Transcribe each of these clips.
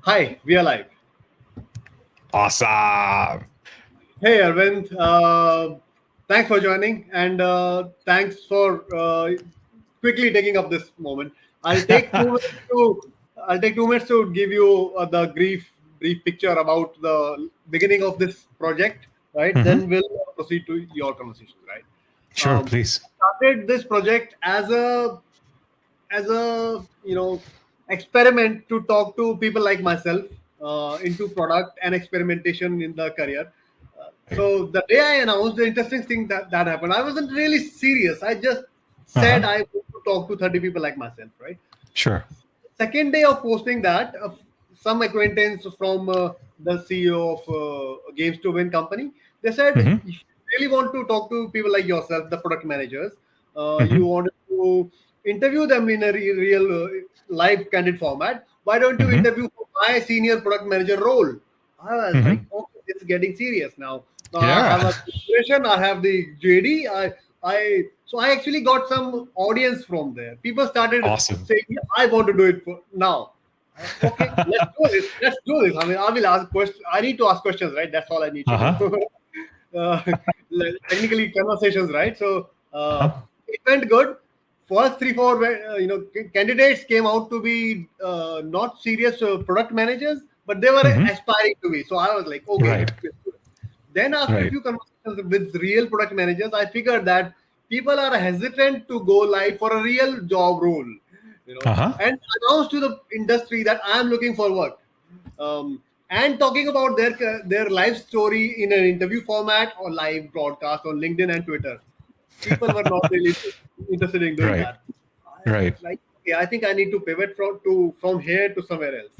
Hi, we are live. Awesome. Hey, Arvind. Thanks for joining, and thanks for quickly taking up this moment. I'll take 2 minutes to I'll take 2 minutes to give you the brief picture about the beginning of this project. Right, then we'll proceed to your conversation. Right. Sure, please. Started this project as a experiment to talk to people like myself into product and experimentation in the career. So the day I announced, the interesting thing that happened, I wasn't really serious. I just said I want to talk to 30 people like myself, right? Sure. Second day of posting that, some acquaintance from the CEO of Games to Win company, they said, if you really want to talk to people like yourself, the product managers, you wanted to interview them in a real live candid format. Why don't you interview for my senior product manager role? I was like, okay, it's getting serious now. Now I have a situation, I have the JD, so I actually got some audience from there. People started saying, I want to do it now. Okay, let's do this. Let's do this. I mean, I will ask questions. I need to ask questions, right? That's all I need to do. Technically, conversations, right? So it went good. First 3-4, candidates came out to be not serious product managers, but they were aspiring to be. So I was like, okay, let's do it. Then after a few conversations with real product managers, I figured that people are hesitant to go live for a real job role, and announce to the industry that I am looking for work, and talking about their life story in an interview format or live broadcast on LinkedIn and Twitter. People were not really interested in doing that. Right. Like, okay, I think I need to pivot from here to somewhere else.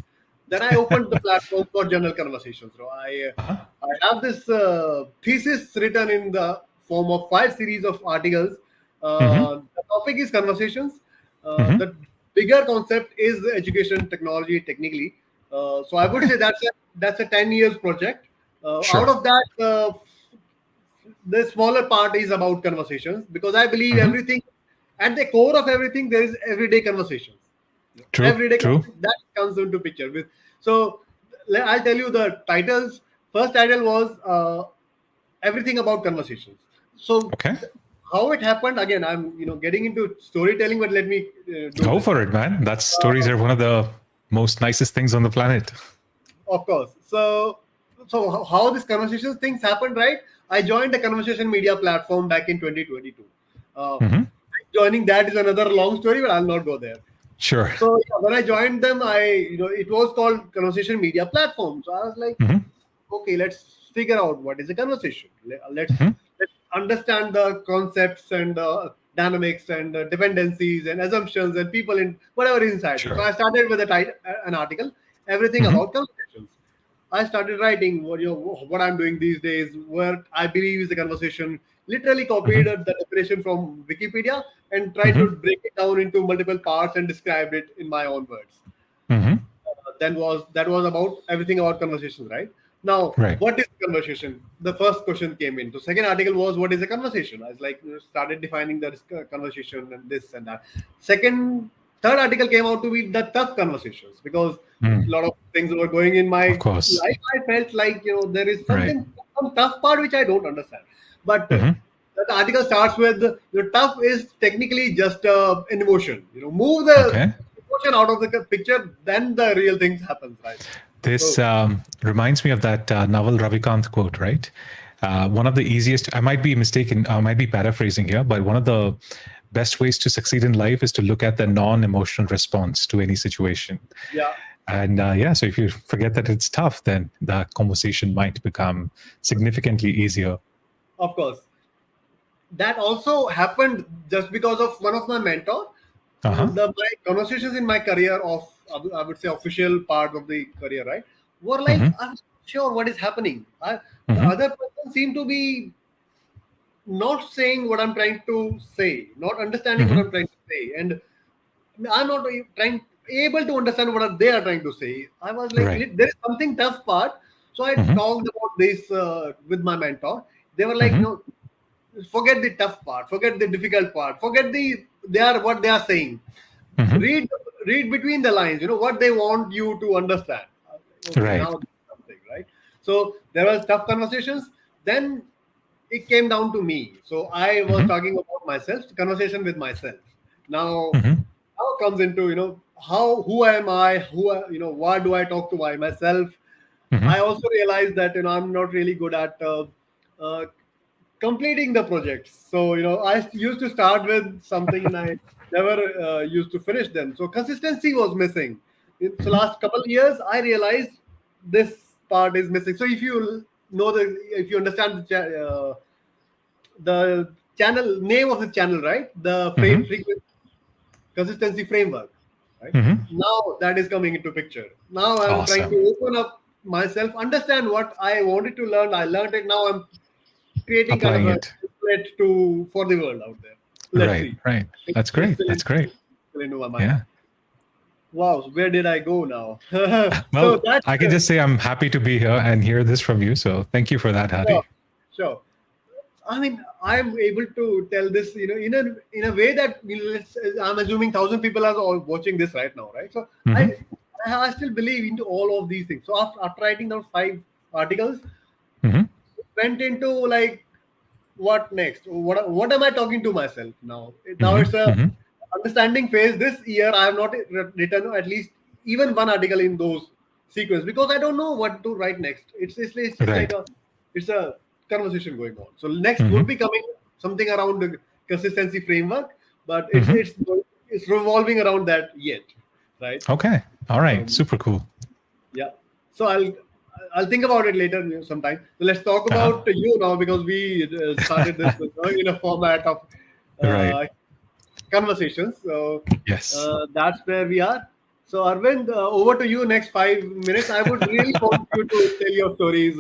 Then I opened the platform for general conversations. So I have this thesis written in the form of 5 series of articles. The topic is conversations. The bigger concept is education technology technically. So I would say that's a 10 years project. Out of that, the smaller part is about conversations, because I believe everything, at the core of everything, there is everyday conversations. Everyday that comes into picture with. So I'll tell you the titles. First title was everything about conversations. So how it happened, again, I'm getting into storytelling, but let me go for it, man. That's stories are one of the most nicest things on the planet. Of course. So how this conversations things happened, right? I joined a conversation media platform back in 2022. Joining that is another long story, but I'll not go there. Sure. So when I joined them, it was called conversation media platform. So I was like, okay, let's figure out what is a conversation. Let's understand the concepts and the dynamics and the dependencies and assumptions and people in whatever is inside. So I started with an article, everything about conversations. I started writing what I'm doing these days, what I believe is a conversation. Literally copied the definition from Wikipedia and tried to break it down into multiple parts and described it in my own words. That was about everything about conversations, right? Now, what is conversation? The first question came in. So second article was, what is a conversation? I was like, started defining the conversation and this and that. Third article came out to be the tough conversations, because a lot of things were going in my life. I felt like, there is some tough part which I don't understand. But the article starts with, tough is technically just an emotion. Move the emotion out of the picture, then the real things happen, right? This reminds me of that Naval Ravikant quote, right? One of the easiest, I might be mistaken, I might be paraphrasing here, but one of the best ways to succeed in life is to look at the non-emotional response to any situation. Yeah. And so if you forget that it's tough, then the conversation might become significantly easier. Of course. That also happened just because of one of my mentors. My conversations in my career of, I would say, official part of the career, right, were like, I'm not sure what is happening. The other person seemed to be not saying what I'm trying to say, not understanding what I'm trying to say, and I'm not able to understand what they are trying to say. I was like, there is something tough part. So I talked about this with my mentor. They were like, no, forget the tough part, forget the difficult part, forget what they are saying. Read between the lines, what they want you to understand. okay, Right. now something, right? So there was tough conversations. Then it came down to me. So I was Mm-hmm. talking about myself, conversation with myself. Now, Mm-hmm. how comes into how who am I? Why do I talk to myself? Mm-hmm. I also realized that I'm not really good at uh, completing the projects. So I used to start with something and I never used to finish them. So consistency was missing. So Mm-hmm. last couple of years, I realized this part is missing. So if you understand the channel name of the channel, right? The Mm-hmm. frequency consistency framework, right? Mm-hmm. Now that is coming into picture. Now I'm trying Awesome. to open up myself, understand what I wanted to learn. I learned it. Now I'm creating kind of Applying a it. template to for the world out there. Let's Right. see. Right. That's It's great. That's great. still into my mind. Yeah. Wow, where did I go now? So Well, that's I can just say I'm happy to be here and hear this from you. So thank you for that, sure, Hadi. sure. I mean, I'm able to tell this, in a way that I'm assuming 1,000 people are all watching this right now, right? So Mm-hmm. I still believe into all of these things. So after writing down 5 articles, Mm-hmm. went into like what next? What am I talking to myself now? Now Mm-hmm. it's a Mm-hmm. understanding phase. This year I have not written at least even one article in those sequence because I don't know what to write next. It's just like Right. a conversation going on. So next Mm-hmm. would be coming something around the consistency framework, but Mm-hmm. it's revolving around that yet, right? Okay. All right. Um, Super cool. yeah. So I'll think about it later sometime. So let's talk Uh-huh. about you now because we started this in a format of Right. uh, conversations. So Yes. that's where we are. So Arvind, over to you. Next 5 minutes. I would really want you to tell your stories.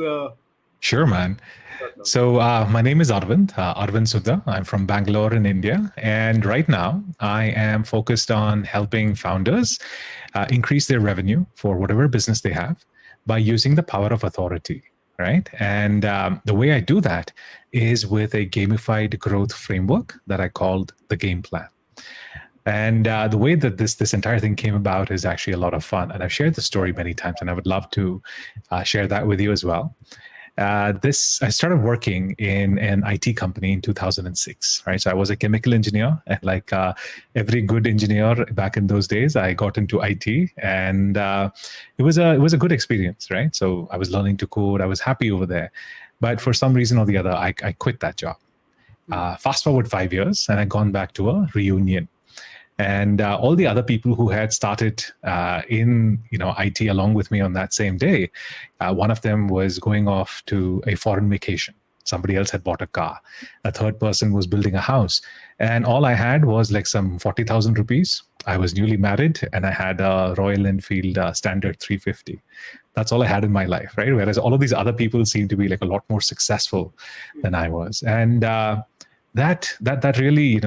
Sure, man. So my name is Arvindh Sundar. I'm from Bangalore in India. And right now I am focused on helping founders increase their revenue for whatever business they have by using the power of authority, right? And the way I do that is with a gamified growth framework that I called the game plan. And the way that this entire thing came about is actually a lot of fun. And I've shared the story many times, and I would love to share that with you as well. I started working in an IT company in 2006, right? So I was a chemical engineer, and like every good engineer back in those days, I got into IT, and it was a good experience, right? So I was learning to code, I was happy over there, but for some reason or the other, I quit that job. Fast forward 5 years, and I'd gone back to a reunion. And all the other people who had started in IT along with me on that same day, one of them was going off to a foreign vacation. Somebody else had bought a car. A third person was building a house. And all I had was like some 40,000 rupees. I was newly married and I had a Royal Enfield Standard 350. That's all I had in my life, right? Whereas all of these other people seemed to be like a lot more successful than I was. And that really,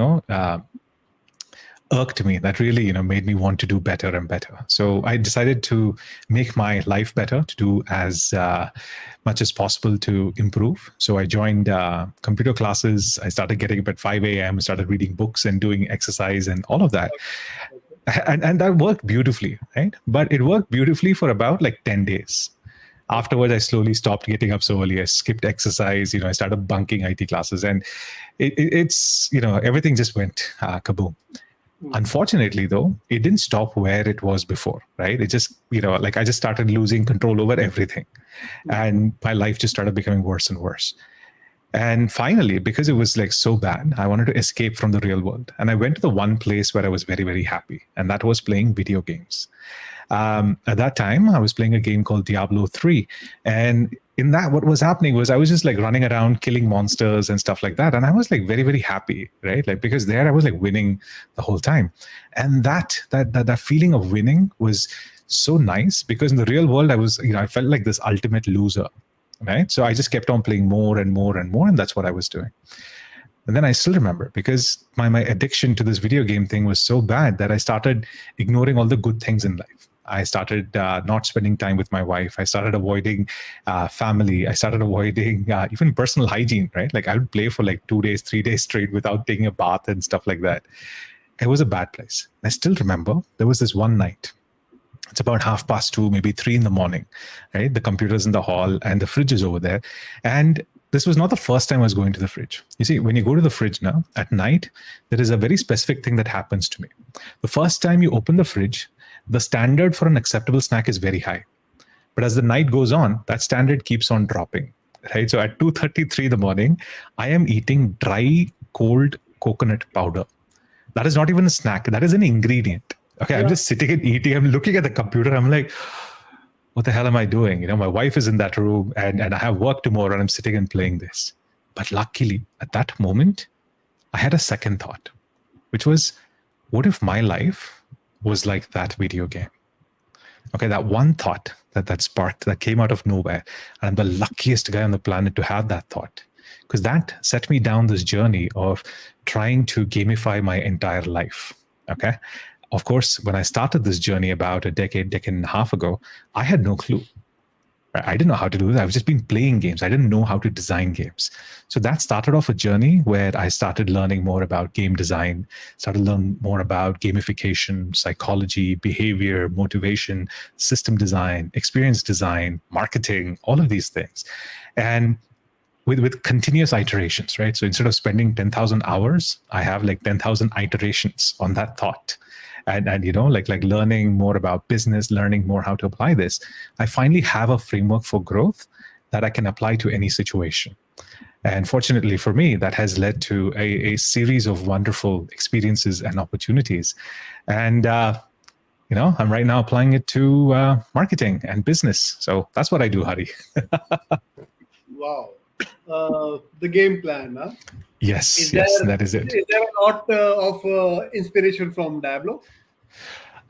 irked me. That really made me want to do better and better. So I decided to make my life better, to do as much as possible to improve. So I joined computer classes. I started getting up at 5 a.m., started reading books and doing exercise and all of that. And that worked beautifully, right? But it worked beautifully for about like 10 days. Afterwards, I slowly stopped getting up so early. I skipped exercise. I started bunking IT classes, and it's everything just went kaboom. Unfortunately, though, it didn't stop where it was before, right? It just, like I just started losing control over everything. And my life just started becoming worse and worse. And finally, because it was like so bad, I wanted to escape from the real world. And I went to the one place where I was very, very happy. And that was playing video games. At that time, I was playing a game called Diablo 3. And in that, what was happening was I was just like running around killing monsters and stuff like that. And I was like very, very happy, right? Like, because there I was like winning the whole time. And that feeling of winning was so nice, because in the real world, I felt like this ultimate loser, right? So I just kept on playing more and more and more. And that's what I was doing. And then I still remember, because my addiction to this video game thing was so bad that I started ignoring all the good things in life. I started not spending time with my wife. I started avoiding family. I started avoiding even personal hygiene, right? Like I would play for like 2 days, 3 days straight without taking a bath and stuff like that. It was a bad place. I still remember there was this one night. It's about 2:30, maybe 3 in the morning, right? The computer's in the hall and the fridge is over there. And this was not the first time I was going to the fridge. You see, when you go to the fridge now at night, there is a very specific thing that happens to me. The first time you open the fridge, the standard for an acceptable snack is very high. But as the night goes on, that standard keeps on dropping, right? So at 2:33 in the morning, I am eating dry, cold coconut powder. That is not even a snack. That is an ingredient. Okay, I'm just sitting and eating. I'm looking at the computer. I'm like, what the hell am I doing? My wife is in that room and I have work tomorrow and I'm sitting and playing this. But luckily, at that moment, I had a second thought, which was, what if my life was like that video game? Okay, that one thought that sparked, that came out of nowhere. And I'm the luckiest guy on the planet to have that thought, because that set me down this journey of trying to gamify my entire life. Okay. Of course, when I started this journey about a decade and a half ago, I had no clue. I didn't know how to do that. I've just been playing games. I didn't know how to design games. So that started off a journey where I started learning more about game design, started learning more about gamification, psychology, behavior, motivation, system design, experience design, marketing, all of these things. And with continuous iterations, right? So instead of spending 10,000 hours, I have like 10,000 iterations on that thought. And like learning more about business, learning more how to apply this, I finally have a framework for growth that I can apply to any situation. And fortunately for me, that has led to a series of wonderful experiences and opportunities. And, I'm right now applying it to marketing and business. So that's what I do, Hari. Wow. The game plan, huh? Yes, that is it. Is there a lot of inspiration from Diablo?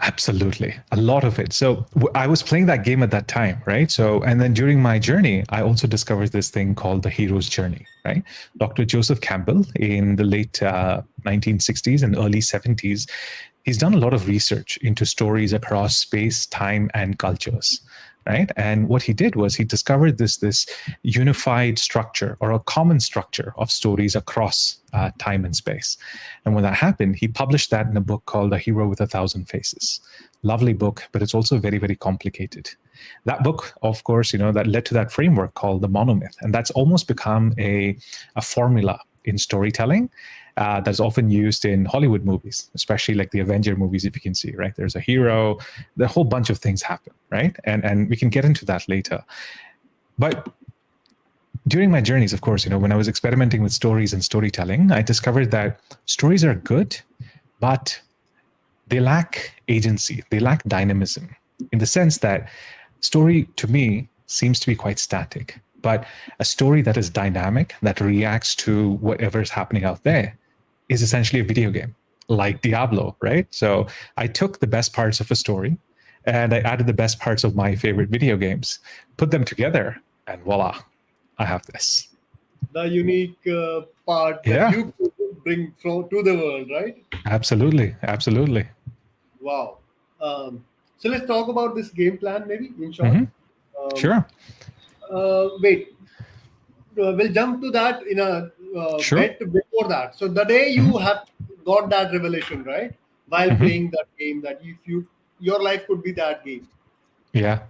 Absolutely. A lot of it. So I was playing that game at that time, right? So, and then during my journey, I also discovered this thing called the hero's journey, right? Dr. Joseph Campbell in the late 1960s and early 70s, he's done a lot of research into stories across space, time, and cultures. Right. And what he did was he discovered this unified structure or a common structure of stories across time and space. And when that happened, he published that in a book called A Hero with a Thousand Faces. Lovely book, but it's also very, very complicated. That book, of course, that led to that framework called the monomyth. And that's almost become a formula in storytelling that's often used in Hollywood movies, especially like the Avenger movies, if you can see, right? There's a hero, a whole bunch of things happen, right? And we can get into that later. But during my journeys, of course, when I was experimenting with stories and storytelling, I discovered that stories are good, but they lack agency. They lack dynamism in the sense that story, to me, seems to be quite static. But a story that is dynamic, that reacts to whatever is happening out there, is essentially a video game, like Diablo, right? So I took the best parts of a story and I added the best parts of my favorite video games, put them together, and voila, I have this. The unique part that you could bring to the world, right? Absolutely. Wow. So let's talk about this game plan, maybe, in short. Mm-hmm. Sure. Wait. We'll jump to that in a bit before that. So the day you have got that revelation, right, while playing that game, that if your life could be that game. Yeah.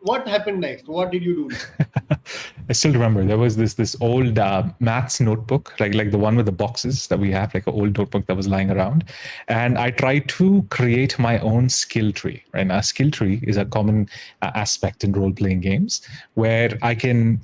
What happened next? What did you do? I still remember there was this old maths notebook, like the one with the boxes that we have, like an old notebook that was lying around. And I tried to create my own skill tree, right? Now, a skill tree is a common aspect in role-playing games where I can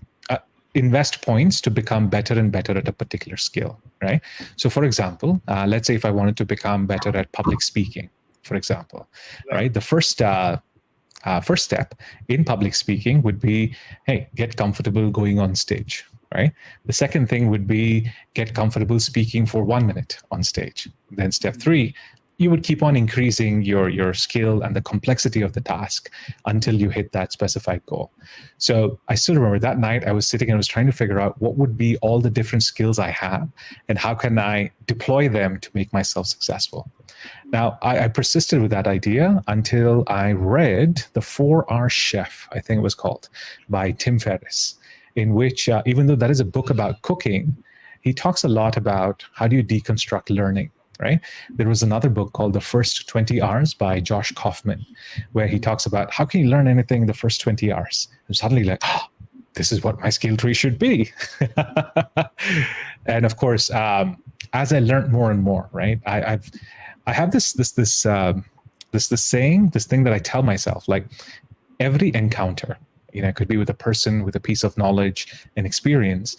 invest points to become better and better at a particular skill, right? So for example, let's say if I wanted to become better at public speaking, for example, right? The first step in public speaking would be, hey, get comfortable going on stage, right? The second thing would be get comfortable speaking for 1 minute on stage. Then step 3, you would keep on increasing your skill and the complexity of the task until you hit that specified goal. So I still remember that night I was sitting and I was trying to figure out what would be all the different skills I have and how can I deploy them to make myself successful. Now, I persisted with that idea until I read The 4-Hour Chef, I think it was called, by Tim Ferriss, in which, even though that is a book about cooking, he talks a lot about how do you deconstruct learning. right? There was another book called The First 20 Hours by Josh Kaufman, where he talks about how can you learn anything in the first 20 hours? And suddenly like, oh, this is what my skill tree should be. And of course, as I learned more and more, right, I have this saying, this thing that I tell myself, like every encounter, it could be with a person, with a piece of knowledge and experience.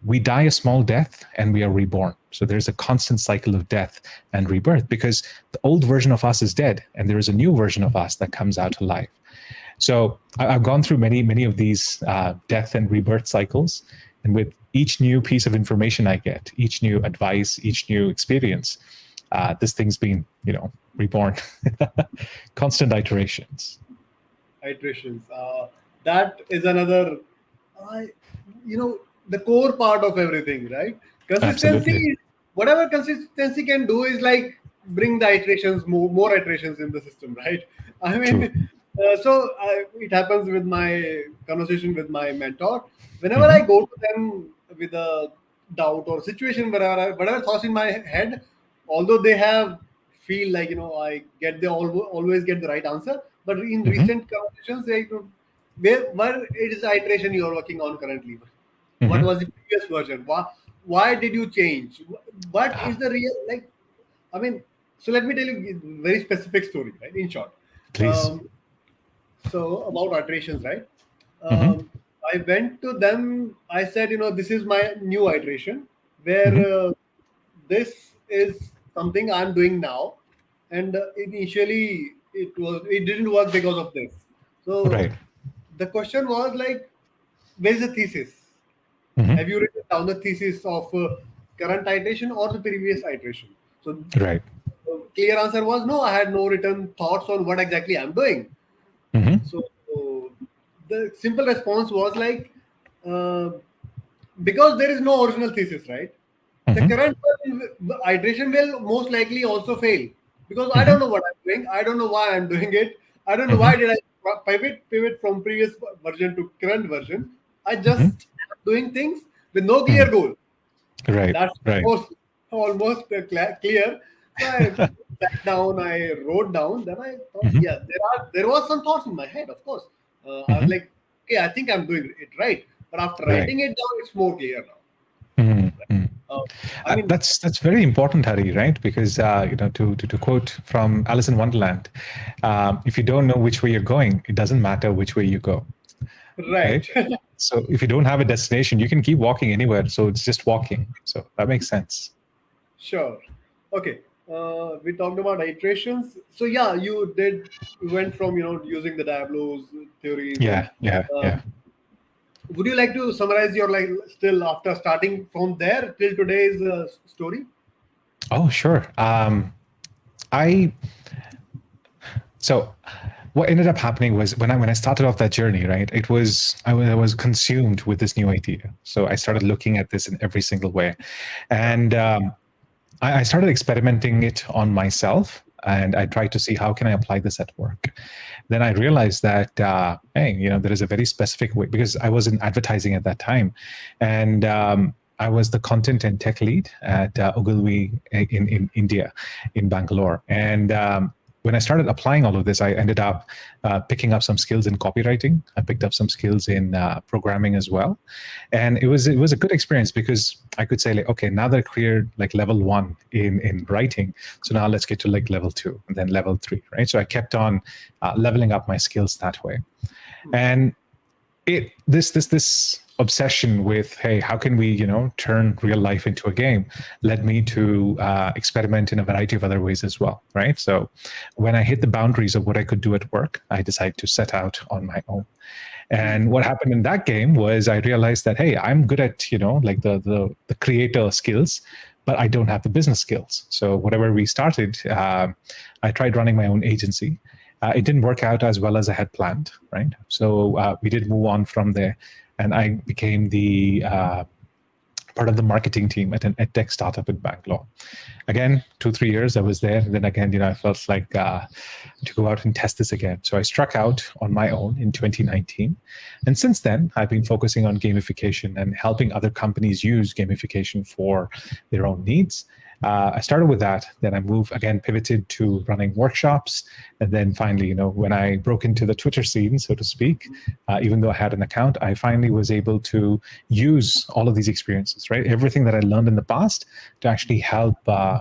We die a small death and we are reborn. So there's a constant cycle of death and rebirth because the old version of us is dead and there is a new version of us that comes out alive. So I've gone through many of these death and rebirth cycles. And with each new piece of information I get, each new advice, each new experience, this thing's been, reborn. Constant iterations. That is another, the core part of everything, right? Consistency, Absolutely. Whatever consistency can do is like bring the iterations, more iterations in the system, right? I mean, it happens with my conversation with my mentor. Whenever I go to them with a doubt or situation, whatever thoughts in my head, although they feel like I always get the right answer, but in recent conversations, where it is the iteration you are working on currently? What was the previous version? Why did you change? What is the real so let me tell you a very specific story, right? In short, Please. so about iterations, right? I went to them. I said, this is my new iteration where this is something I'm doing now, and initially it didn't work because of this. So Right. the question was like, where's the thesis? Have you written down the thesis of current iteration or the previous iteration? So Right. clear answer was no. I had no written thoughts on what exactly I'm doing. So the simple response was like, because there is no original thesis, right? The current iteration will most likely also fail because I don't know what I'm doing. I don't know why I'm doing it. I don't know why did I pivot from previous version to current version. I just am doing things with no clear goal. Right. That's Right. almost clear. So I sat down, I wrote down. Then I thought, there was some thoughts in my head, of course. I was like, okay, I think I'm doing it right. But after writing it down, it's more clear now. That's very important, Hari, right? Because to quote from Alice in Wonderland, if you don't know which way you're going, it doesn't matter which way you go. Right. So if you don't have a destination, you can keep walking anywhere. So it's just walking. So that makes sense. Sure. Okay. We talked about iterations. So yeah, you went from using the Diablo's theories. Yeah. Would you like to summarize your still after starting from there till today's story? Oh, sure. So what ended up happening was when I started off that journey, right? I was consumed with this new idea. So I started looking at this in every single way, and I started experimenting it on myself, and I tried to see how can I apply this at work. Then I realized that there is a very specific way, because I was in advertising at that time, and I was the content and tech lead at Ogilvy in India, in Bangalore, and when I started applying all of this, I ended up picking up some skills in copywriting. I picked up some skills in programming as well, and it was a good experience because I could say like, okay, now that I cleared like level 1 in writing, so now let's get to like level 2 and then level 3, right? So I kept on leveling up my skills that way, and this obsession with, hey, how can we turn real life into a game, led me to experiment in a variety of other ways as well, right? So when I hit the boundaries of what I could do at work, I decided to set out on my own. And what happened in that game was I realized that, hey, I'm good at like the creator skills, but I don't have the business skills. So whatever we started, I tried running my own agency. It didn't work out as well as I had planned, right? So we did move on from there, and I became the part of the marketing team at an edtech startup in Bangalore. Again, 2-3 years I was there. And then again, I felt like to go out and test this again. So I struck out on my own in 2019. And since then, I've been focusing on gamification and helping other companies use gamification for their own needs. I started with that. Then I pivoted to running workshops. And then finally, when I broke into the Twitter scene, so to speak, even though I had an account, I finally was able to use all of these experiences, right? Everything that I learned in the past to actually help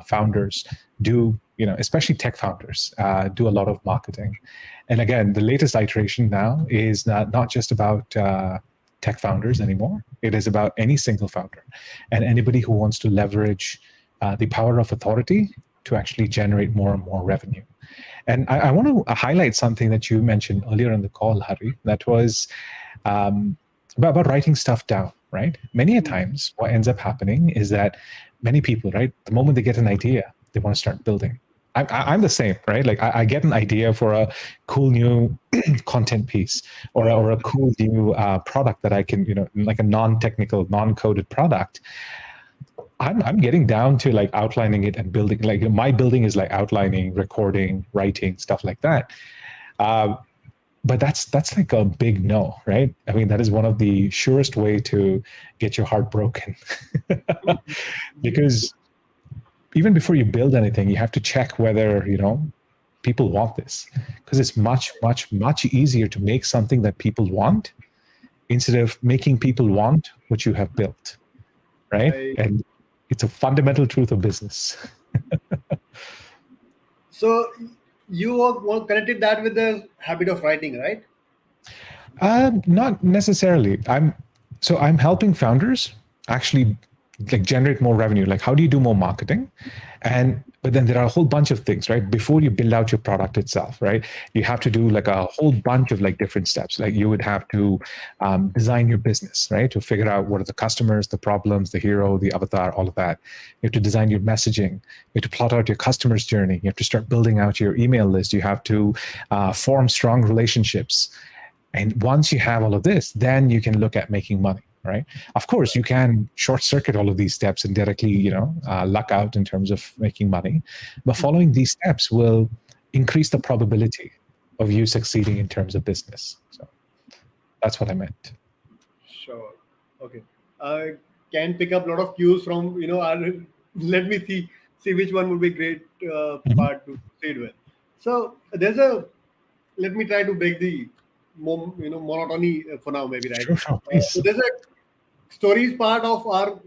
founders do, especially tech founders, do a lot of marketing. And again, the latest iteration now is not just about tech founders anymore. It is about any single founder and anybody who wants to leverage the power of authority to actually generate more and more revenue. And I want to highlight something that you mentioned earlier in the call, Hari, that was about writing stuff down, right? Many a times what ends up happening is that many people, right, the moment they get an idea, they want to start building. I'm the same, right? Like I get an idea for a cool new content piece or a cool new product that I can, like a non-technical, non-coded product. I'm getting down to like outlining it and building. Like my building is like outlining, recording, writing, stuff like that. But that's like a big no, right? I mean, that is one of the surest way to get your heart broken, because even before you build anything, you have to check whether people want this, because it's much, much, much easier to make something that people want instead of making people want what you have built, right? And it's a fundamental truth of business. So you connected that with the habit of writing, right? Not necessarily. I'm helping founders actually like generate more revenue. Like, how do you do more marketing? But then there are a whole bunch of things, right? Before you build out your product itself, right? You have to do like a whole bunch of like different steps. Like you would have to design your business, right? To figure out what are the customers, the problems, the hero, the avatar, all of that. You have to design your messaging. You have to plot out your customer's journey. You have to start building out your email list. You have to form strong relationships. And once you have all of this, then you can look at making money, right? Of course, you can short circuit all of these steps and directly, luck out in terms of making money. But following these steps will increase the probability of you succeeding in terms of business. So that's what I meant. Sure. Okay. I can pick up a lot of cues from, let me see which one would be great part to proceed with. So let me try to break the monotony for now, maybe, right? Sure, please. So there's a stories part of our,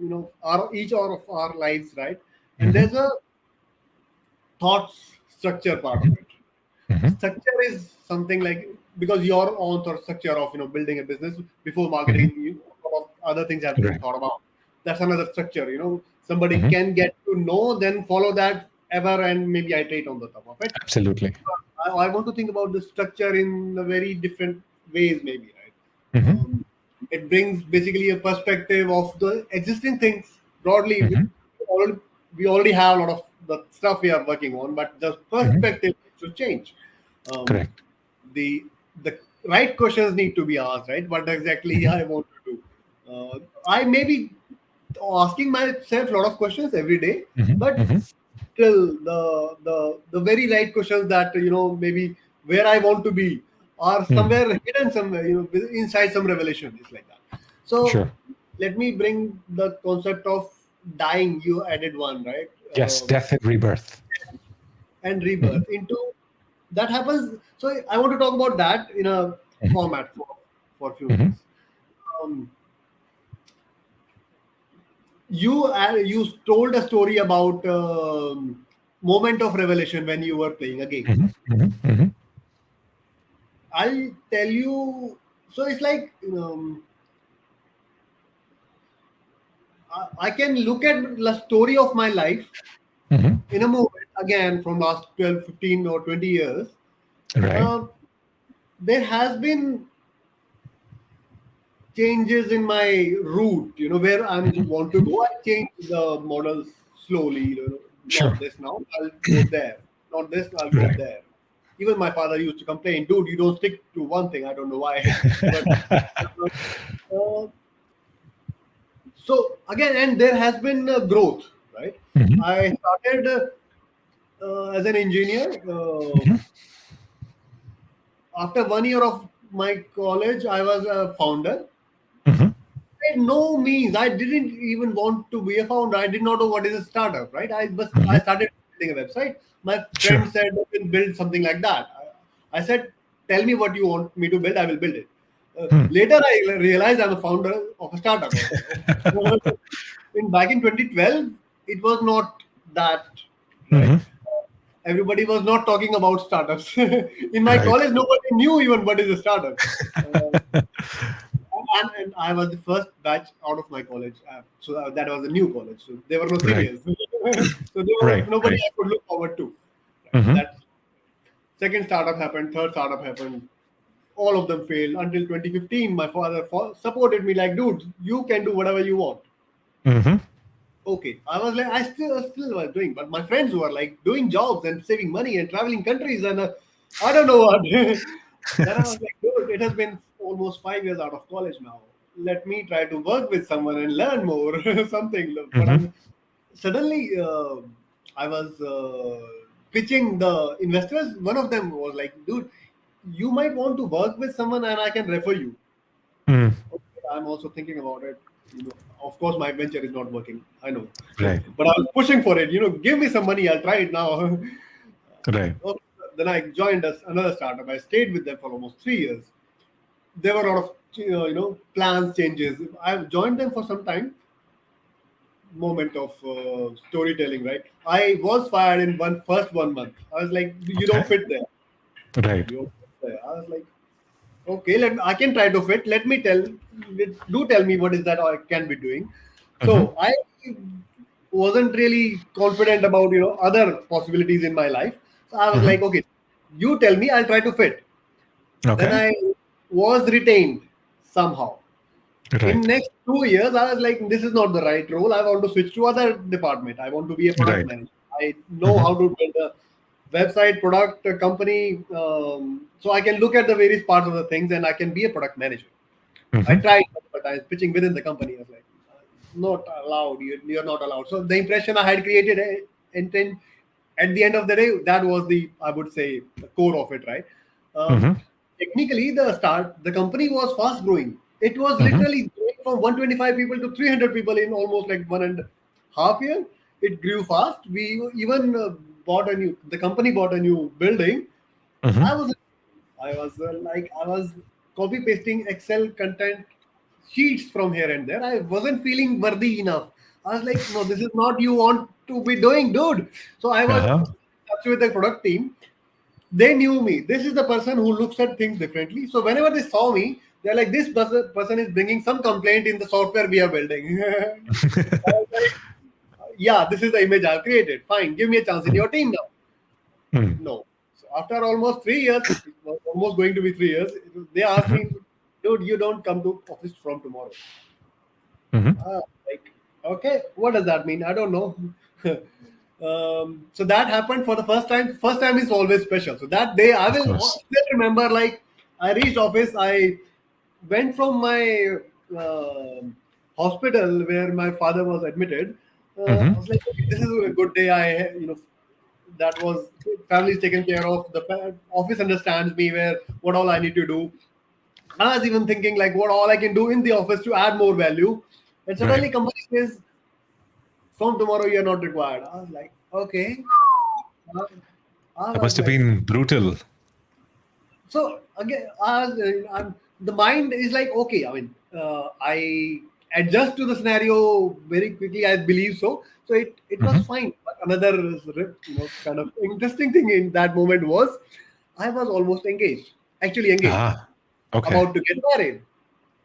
each of our lives, right? And there's a thoughts structure part of it. Structure is something like, because your own thought structure of building a business before marketing, other things have been thought about. That's another structure. Somebody can get to know, then follow that ever, and maybe iterate on the top of it. Absolutely. I want to think about the structure in a very different ways, maybe, right? It brings basically a perspective of the existing things broadly. We already have a lot of the stuff we are working on, but the perspective needs to change. Correct. The right questions need to be asked, right? What exactly I want to do. I may be asking myself a lot of questions every day, but still the very right questions that maybe where I want to be are somewhere hidden somewhere inside some revelation. It's like that. So let me bring the concept of dying. You added one, right? Yes, death and rebirth. And rebirth into that happens. So I want to talk about that in a format for a few minutes. You told a story about moment of revelation when you were playing a game. I'll tell you. So it's like I can look at the story of my life in a moment again from last 12, 15 or 20 years. Right. There has been changes in my route, where I want to go. I change the models slowly. Not this now, I'll go there. Not this, I'll go there. Even my father used to complain, dude, you don't stick to one thing. I don't know why. But, so again, and there has been growth, right? I started as an engineer. After 1 year of my college, I was a founder. no means. I didn't even want to be a founder. I did not know what is a startup, right? Mm-hmm. I started building a website. My Sure. friend said, "We can build something like that." I said, "Tell me what you want me to build. I will build it." Later, I realized I'm a founder of a startup also. Back in 2012, it was not that, right? Mm-hmm. Everybody was not talking about startups. In my Right. college, nobody knew even what is a startup. And I was the first batch out of my college, so that was a new college. So there were no Right. seniors, so there was Right. nobody Right. I could look forward to. Mm-hmm. That second startup happened, third startup happened. All of them failed until 2015. My father supported me like, dude, you can do whatever you want. Mm-hmm. Okay, I was like, I still was doing, but my friends were like doing jobs and saving money and traveling countries, and I don't know what. Then I was like, dude, it has been almost 5 years out of college now. Let me try to work with someone and learn more, something. But Mm-hmm. suddenly, I was pitching the investors. One of them was like, dude, you might want to work with someone, and I can refer you. Mm. Okay, I'm also thinking about it. Of course, my venture is not working. I know, Right. but I was pushing for it. Give me some money. I'll try it now. Right. Okay, then I joined another startup. I stayed with them for almost 3 years. There were a lot of plans changes. I've joined them for some time. Moment of storytelling, right? I was fired in one month. I was like, you don't Okay. fit there. Right. You don't fit there. I was like, okay, I can try to fit. Do tell me what is that I can be doing. Mm-hmm. So I wasn't really confident about other possibilities in my life. So I was Mm-hmm. like, okay, you tell me, I'll try to fit. Then Okay. I was retained somehow. In Right. next 2 years, I was like, this is not the right role. I want to switch to other department. I want to be a product Right. manager. I know Mm-hmm. how to build a website, product, a company, so I can look at the various parts of the things and I can be a product manager. I Mm-hmm. tried, but I was pitching within the company. I was like, not allowed. You're not allowed. So the impression I had created, and then at the end of the day, that was I would say, the core of it, right? Um, Mm-hmm. Technically, the company was fast growing. It was Mm-hmm. literally going from 125 people to 300 people in almost like 1.5 years. It grew fast. We even the company bought a new building. Mm-hmm. I was I was copy pasting Excel content sheets from here and there. I wasn't feeling worthy enough. I was like, no, this is not you want to be doing, dude. So I was Uh-huh. in touch with the product team. They knew me. This is the person who looks at things differently. So whenever they saw me, they're like, this person is bringing some complaint in the software we are building. I was like, yeah, this is the image I've created. Fine, give me a chance in your team now. Mm. No. So after almost 3 years, it was almost going to be 3 years, they asked me, dude, you don't come to office from tomorrow. Mm-hmm. Like, okay, what does that mean? I don't know. So that happened for the first time. First time is always special. So that day, I Of will course. still remember. Like, I reached office. I went from my hospital where my father was admitted. I Mm-hmm. was like, okay, this is a good day. That was family is taken care of. The office understands me where what all I need to do. I was even thinking like what all I can do in the office to add more value. And Right. suddenly company says, from tomorrow you're not required. I was like, okay. Uh, I That was must have like, been brutal. so again, the mind is like, okay. I mean, I adjust to the scenario very quickly. I believe so. So it was Mm-hmm. fine. But another kind of interesting thing in that moment was I was almost engaged, actually engaged, Ah. Okay. about to get married.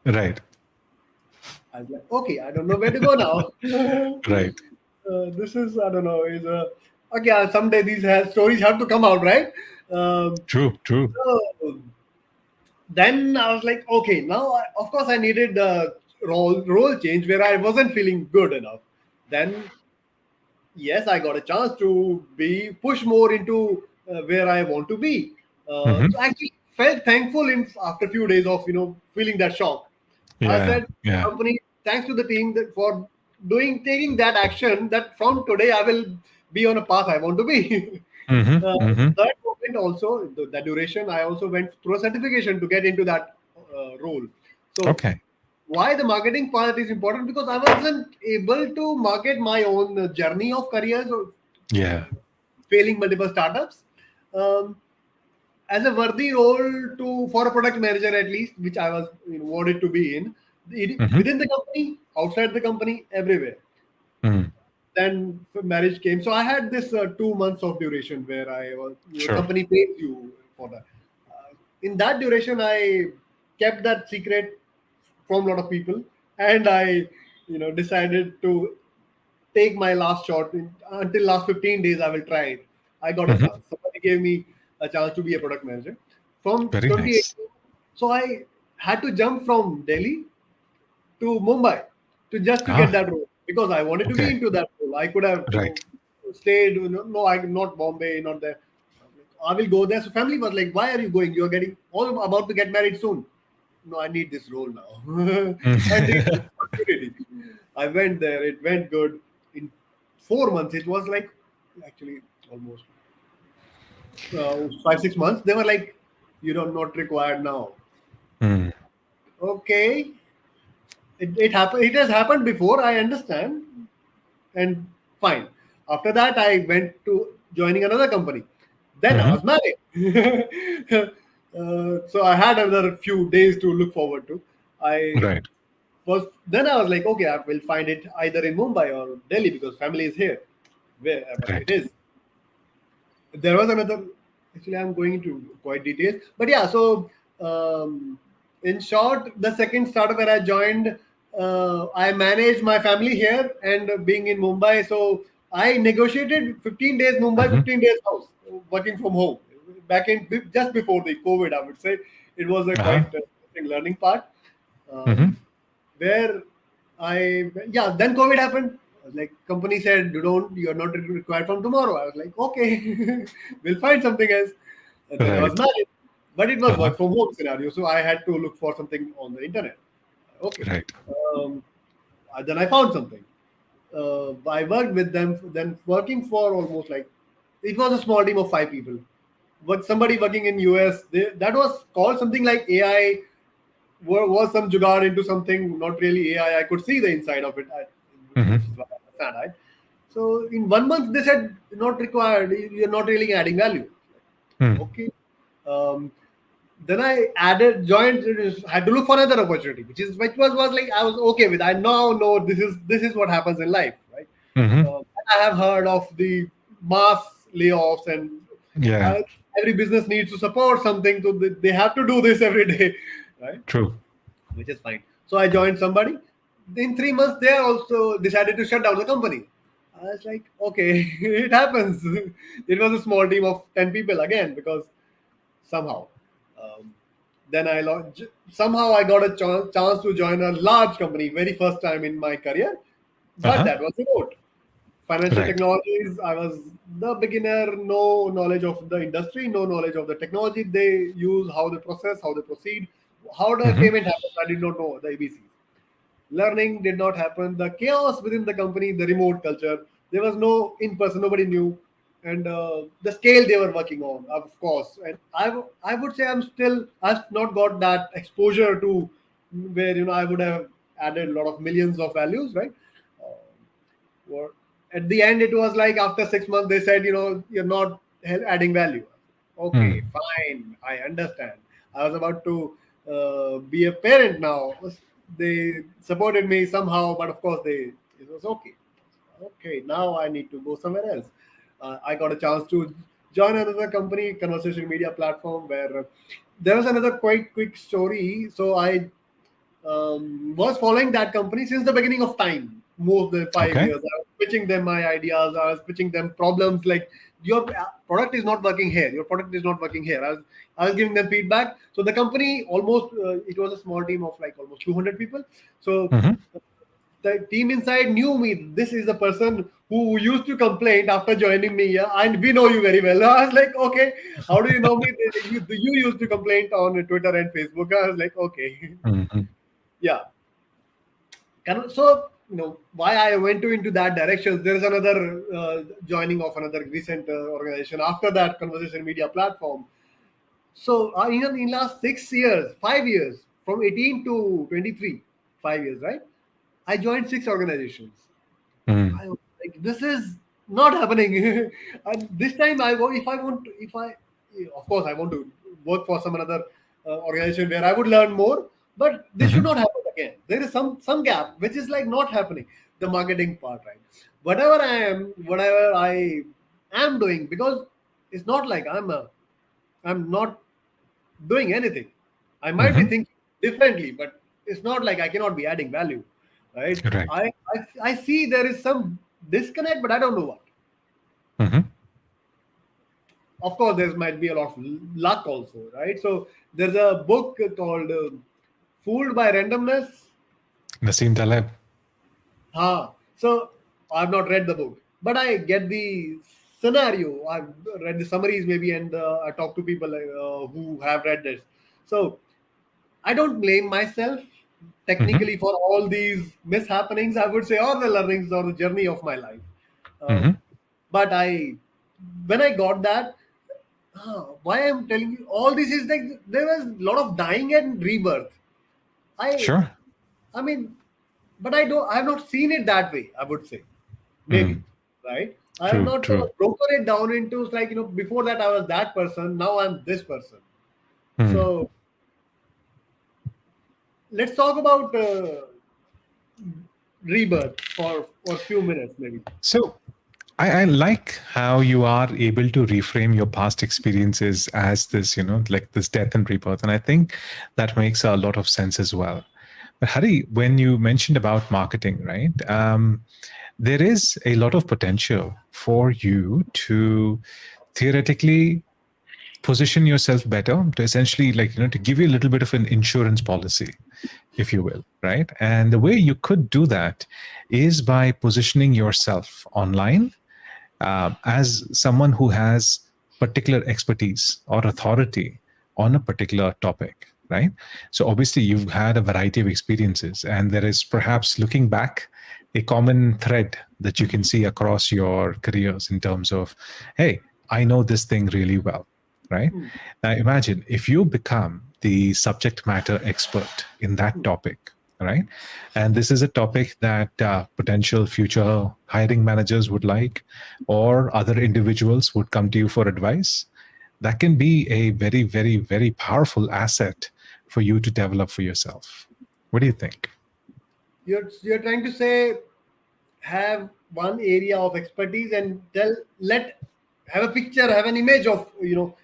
Right. I was like, okay, I don't know where to go now. Right. This is, I don't know, is okay. Someday these stories have to come out, right? Um, True. True. so then I was like, okay, now of course I needed the role change where I wasn't feeling good enough. Then yes, I got a chance to be push more into where I want to be. Mm-hmm. So I actually felt thankful in after a few days of feeling that shock. I Yeah. said, Yeah. company, thanks to the team for taking that action. That from today I will be on a path I want to be. Mm-hmm. Mm-hmm. That moment also, the duration, I also went through a certification to get into that role. So Okay. why the marketing part is important, because I wasn't able to market my own journey of careers or Yeah. failing multiple startups. Um, as a worthy role to for a product manager, at least, which I was wanted to be in, Mm-hmm. within the company, outside the company, everywhere. Mm. Then marriage came, so I had this 2 months of duration where I was Sure. company pays you for that. In that duration, I kept that secret from a lot of people, and I decided to take my last shot. Until last 15 days I will try it. I got a Mm-hmm. chance, somebody gave me a chance to be a product manager from Very nice. 2018. So I had to jump from Delhi to Mumbai to just to get Ah, that role, because I wanted to be okay. into that role. I could have Right. stayed. No, I not Bombay, not there. I will go there. So family was like, "Why are you going? You are getting all about to get married soon." No, I need this role now. I need this Mm. opportunity. I went there. It went good. In 4 months, it was like actually almost 5 6 months. They were like, "You are not required now." Mm. Okay, it happened. It has happened before. I understand, and fine. After that, I went to joining another company. Then I Mm-hmm. was married. So I had another few days to look forward to. I Right. then I was like, okay, I will find it either in Mumbai or Delhi because family is here, wherever it Right. is. There was another. Actually, I'm going into quite details, but yeah. So, in short, the second startup where I joined, I managed my family here and being in Mumbai. So I negotiated 15 days Mumbai, Mm-hmm. 15 days house, working from home. Back in just before the COVID, I would say it was a Uh-huh. quite interesting learning part. Mm-hmm. Um, where yeah, then COVID happened. Like company said, you're not required from tomorrow. I was like, okay, we'll find something else. And then I was Right. married, but it was Uh-huh. work from home scenario, so I had to look for something on the internet. Okay, Right. um, then I found something. I worked with them, then working for almost like it was a small team of 5 people. But somebody working in US, that was called something like AI was some jugaad into something, not really AI. I could see the inside of it, which Mm-hmm. is what I understand. Right? So in 1 month, they said not required. You're not really adding value. Mm. Okay. Um, then I joined, had to look for another opportunity, which was like I was okay with. I now know this is what happens in life, right? Mm-hmm. I have heard of the mass layoffs, and Yeah. uh, every business needs to support something, so they have to do this every day, right? True. Which is fine. So I joined somebody. In 3 months, they also decided to shut down the company. I was like, okay, it happens. It was a small team of 10 people again, because somehow. Um, then somehow I got a chance to join a large company, very first time in my career, but Uh-huh. that was remote. Financial Right. technologies, I was the beginner, no knowledge of the industry, no knowledge of the technology they use, how they process, how they proceed, how the Mm-hmm. payment happens. I did not know the ABCs. Learning did not happen. The chaos within the company, the remote culture, there was no in person, nobody knew. And the scale they were working on, of course. And I would say I've not got that exposure to where, I would have added a lot of millions of values, right? Or at the end, it was like after 6 months, they said, you're not adding value. Okay, Mm. fine, I understand. I was about to be a parent now. They supported me somehow, but of course, it was okay. Okay, now I need to go somewhere else. I got a chance to join another company, conversation media platform, where there was another quite quick story. So I was following that company since the beginning of time, more than five Okay. years. I was pitching them my ideas. I was pitching them problems like your product is not working here. Your product is not working here. I was giving them feedback. So the company almost it was a small team of like almost 200 people. So Mm-hmm. the team inside knew me. This is the person who used to complain after joining me here, and we know you very well. I was like, okay, how do you know me? You used to complain on Twitter and Facebook. I was like, okay, Mm-hmm. yeah. So why I went into that direction. There is another joining of another recent organization after that conversation media platform. So in last 6 years, 5 years, from 18 to 23, 5 years, right? I joined 6 organizations. Mm. I was like, this is not happening. And this time, of course, I want to work for some another organization where I would learn more. But this should Mhm. not happen again. There is some gap which is like not happening. The marketing part, right? Whatever I am doing, because it's not like I'm not doing anything. I might be Mhm. thinking differently, but it's not like I cannot be adding value, right? Right. I see there is some disconnect, but I don't know what. Mhm. Of course, there might be a lot of luck also, right? So there's a book called "Fooled by Randomness." Nassim Taleb. So I've not read the book, but I get the scenario. I've read the summaries maybe, and I talk to people who have read this. So I don't blame myself Mhm. technically for all these mishappenings, I would say, or the learnings or the journey of my life. Uh, Mhm. but when I got that, why I'm telling you all this is like there was a lot of dying and rebirth. I, Sure. I mean, but I have not seen it that way. I would say maybe, Mm. right? I have True. not True. broken it down into like before that I was that person. Now I'm this person. Mm. So let's talk about rebirth for a few minutes maybe. So I like how you are able to reframe your past experiences as this, like this death and rebirth. And I think that makes a lot of sense as well. But Hari, when you mentioned about marketing, right? There is a lot of potential for you to theoretically position yourself better to essentially to give you a little bit of an insurance policy, if you will, right? And the way you could do that is by positioning yourself online as someone who has particular expertise or authority on a particular topic, right? So obviously you've had a variety of experiences, and there is perhaps looking back a common thread that you can see across your careers in terms of, hey, I know this thing really well, right? Hmm. Now imagine if you become the subject matter expert in that Hmm. topic, right? And this is a topic that potential future hiring managers would like, or other individuals would come to you for advice. That can be a very, very, very powerful asset for you to develop for yourself. What do you think? You're trying to say have one area of expertise and let have a picture, have an image of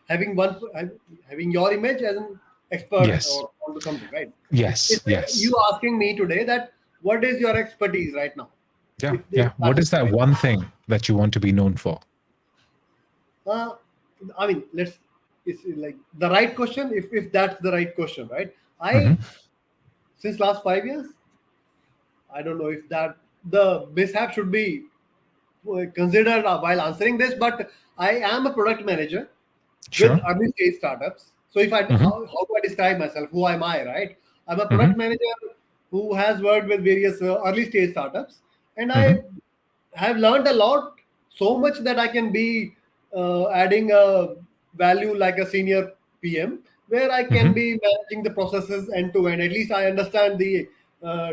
having your image as an expert Yes. or onto something, right? Yes. It's like Yes. you asking me today that what is your expertise right now? Yeah. If Yeah. that What is is that right. one thing that you want to be known for? Uh, I mean, it's like the right question. If that's the right question, right? Mm-hmm. Since last 5 years, I don't know if that the mishap should be considered while answering this, but I am a product manager with Sure. early stage startups. So if Mm-hmm. how do I describe myself? Who am I, right? I'm a Mm-hmm. product manager who has worked with various early stage startups, and Mm-hmm. I have learned a lot, so much that I can be adding a value like a senior PM, where I can Mm-hmm. be managing the processes end to end. At least I understand the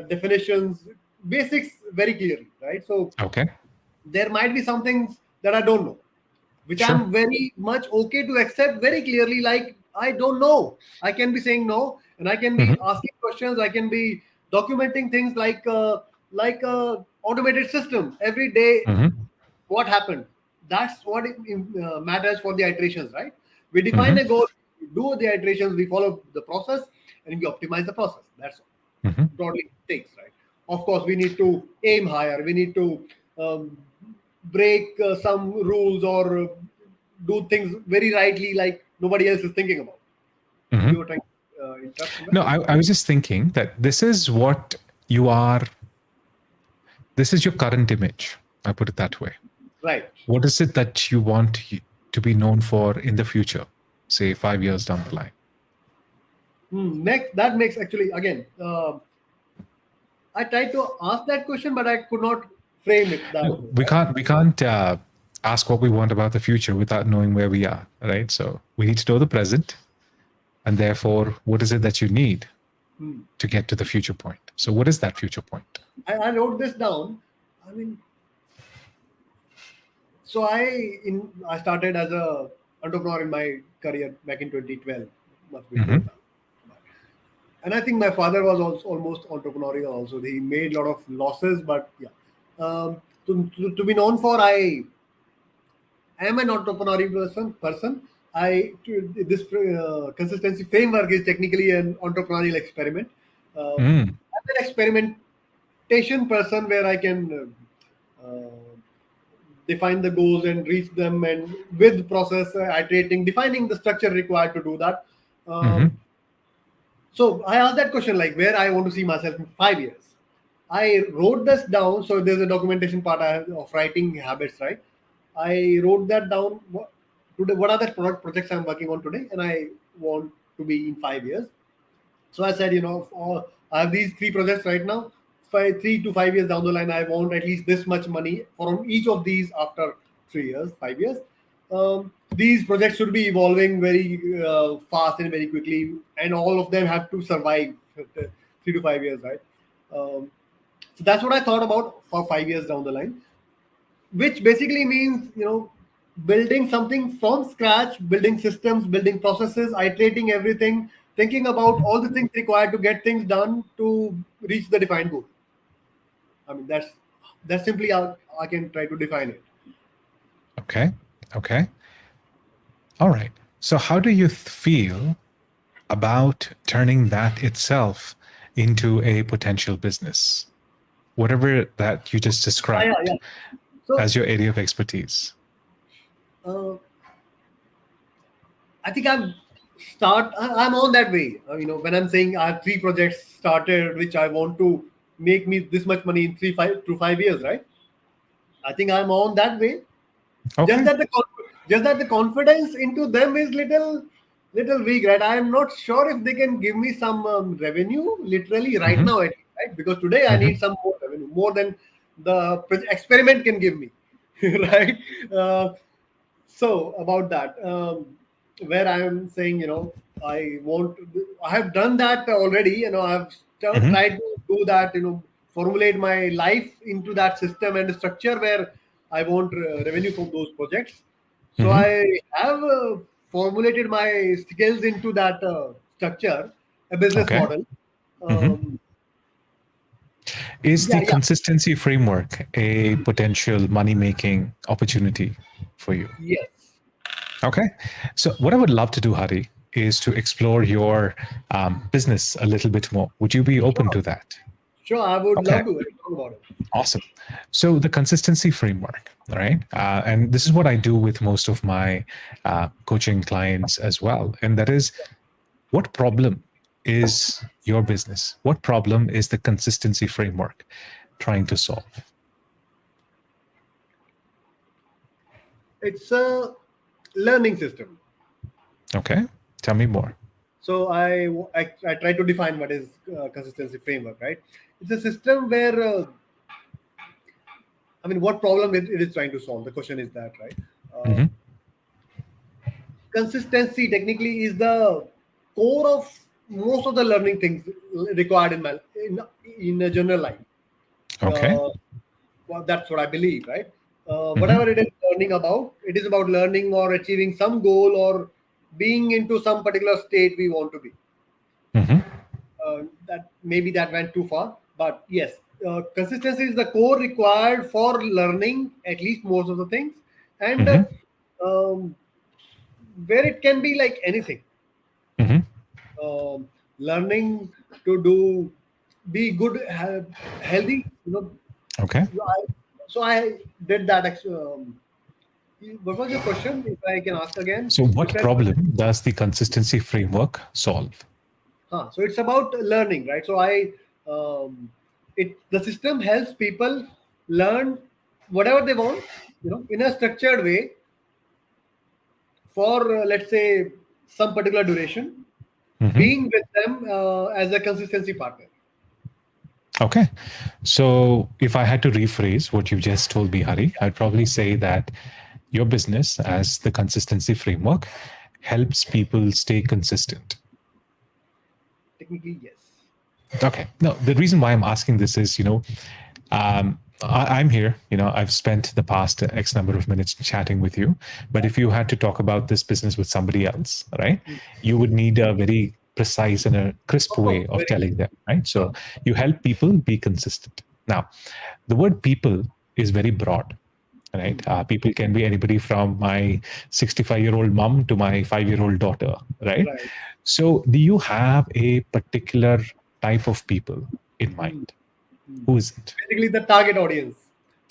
definitions, basics very clearly, right? So Okay. there might be some things that I don't know, which Sure. I'm very much okay to accept very clearly. Like, I don't know. I can be saying no, and I can be Mm-hmm. asking questions. I can be documenting things like a automated system every day. Mm-hmm. What happened? That's what matters for the iterations, right? We define Mm-hmm. a goal, we do the iterations, we follow the process, and we optimize the process. That's all Mm-hmm. broadly takes, right? Of course, we need to aim higher. We need to um, break some rules or do things very rightly, like nobody else is thinking about. You Mm-hmm. were trying to interrupt somewhere? No, I was just thinking that this is what you are, this is your current image. I put it that way. Right. What is it that you want to be known for in the future, say 5 years down the line? Next, that makes actually again. I tried to ask that question, but I could not frame it that No, way. we can't ask what we want about the future without knowing where we are, right? So we need to know the present, and therefore, what is it that you need Hmm. to get to the future point? So what is that future point? I wrote this down. I mean, so I started as a entrepreneur in my career back in 2012, much before Mm-hmm. that. And I think my father was also almost entrepreneurial. Also, he made a lot of losses, but yeah. To be known for, I am an entrepreneurial person. This consistency framework is technically an entrepreneurial experiment. Mm. I'm an experimentation person where I can define the goals and reach them, and with process iterating, defining the structure required to do that. Mm-hmm. So I asked that question, like where I want to see myself in 5 years. I wrote this down. So there's a documentation part of writing habits, right? I wrote that down. Today, what are the projects I'm working on today, and I want to be in 5 years. So I said, I have these three projects right now. 3 to 5 years down the line, I want at least this much money from each of these after 3 years, 5 years. These projects should be evolving very fast and very quickly, and all of them have to survive 3 to 5 years, right? Um, so that's what I thought about for 5 years down the line, which basically means building something from scratch, building systems, building processes, iterating everything, thinking about all the things required to get things done to reach the defined goal. I mean, that's simply how I can try to define it. Okay. Okay. All right. So how do you feel about turning that itself into a potential business? Whatever that you just Yeah, described yeah. So as your area of expertise. uh, I think I'm on that way. When I'm saying I have three projects started, which I want to make me this much money in 3 to 5 years, right? I think I'm on that way. Just Okay. that the confidence into them is little weak, right? I am not sure if they can give me some revenue literally right Mm-hmm. now, at least, right? Because today I Mm-hmm. need some more revenue, more than the experiment can give me, right? Uh, so about that, where I am saying, I have done that already. I've Mm-hmm. tried to do that. Formulate my life into that system and structure where I want revenue from those projects. So Mm-hmm. I have formulated my skills into that structure, a business Okay. model. Mm-hmm. Um, Is yeah, the yeah, consistency framework a potential money making opportunity for you? yes. Okay. So, what I would love to do, Hari, is to explore your business a little bit more. Would you be open Sure, to that? sure. I would Okay. love to talk about it. Awesome. So, the consistency framework, right? And this is what I do with most of my coaching clients as well. And that is, what problem is your business? What problem is the consistency framework trying to solve? It's a learning system. Okay. Tell me more. So I try to define what is consistency framework, right? It's a system where what problem it is trying to solve. The question is that, right? Mm-hmm. Consistency technically is the core of most of the learning things required in a general life. Okay. Uh, well, that's what I believe, right? Mm-hmm. Whatever it is learning about, it is about learning or achieving some goal or being into some particular state we want to be. Mm-hmm. That maybe that went too far, but yes, consistency is the core required for learning at least most of the things, and Mm-hmm. um, where it can be like anything. Mm-hmm. Learning to do, be good, healthy. Okay. I, so I did that. What was your question? If I can ask again, So, you what said. problem does the consistency framework solve? So it's about learning, right? So the system helps people learn whatever they want, in a structured way for let's say some particular duration, Mm-hmm. being with them as a consistency partner. Okay. So, if I had to rephrase what you just told me, Hari, I'd probably say that your business, as the consistency framework, helps people stay consistent. Technically, yes. Okay. No, the reason why I'm asking this is, I'm here. I've spent the past X number of minutes chatting with you. But if you had to talk about this business with somebody else, right, you would need a very precise and a crisp Of course, way of very telling them, right? So you help people be consistent. Now, the word people is very broad, right? People can be anybody from my 65-year-old mom to my 5-year-old daughter, right? right. So do you have a particular type of people in Hmm. mind? Who is it? Basically, the target audience.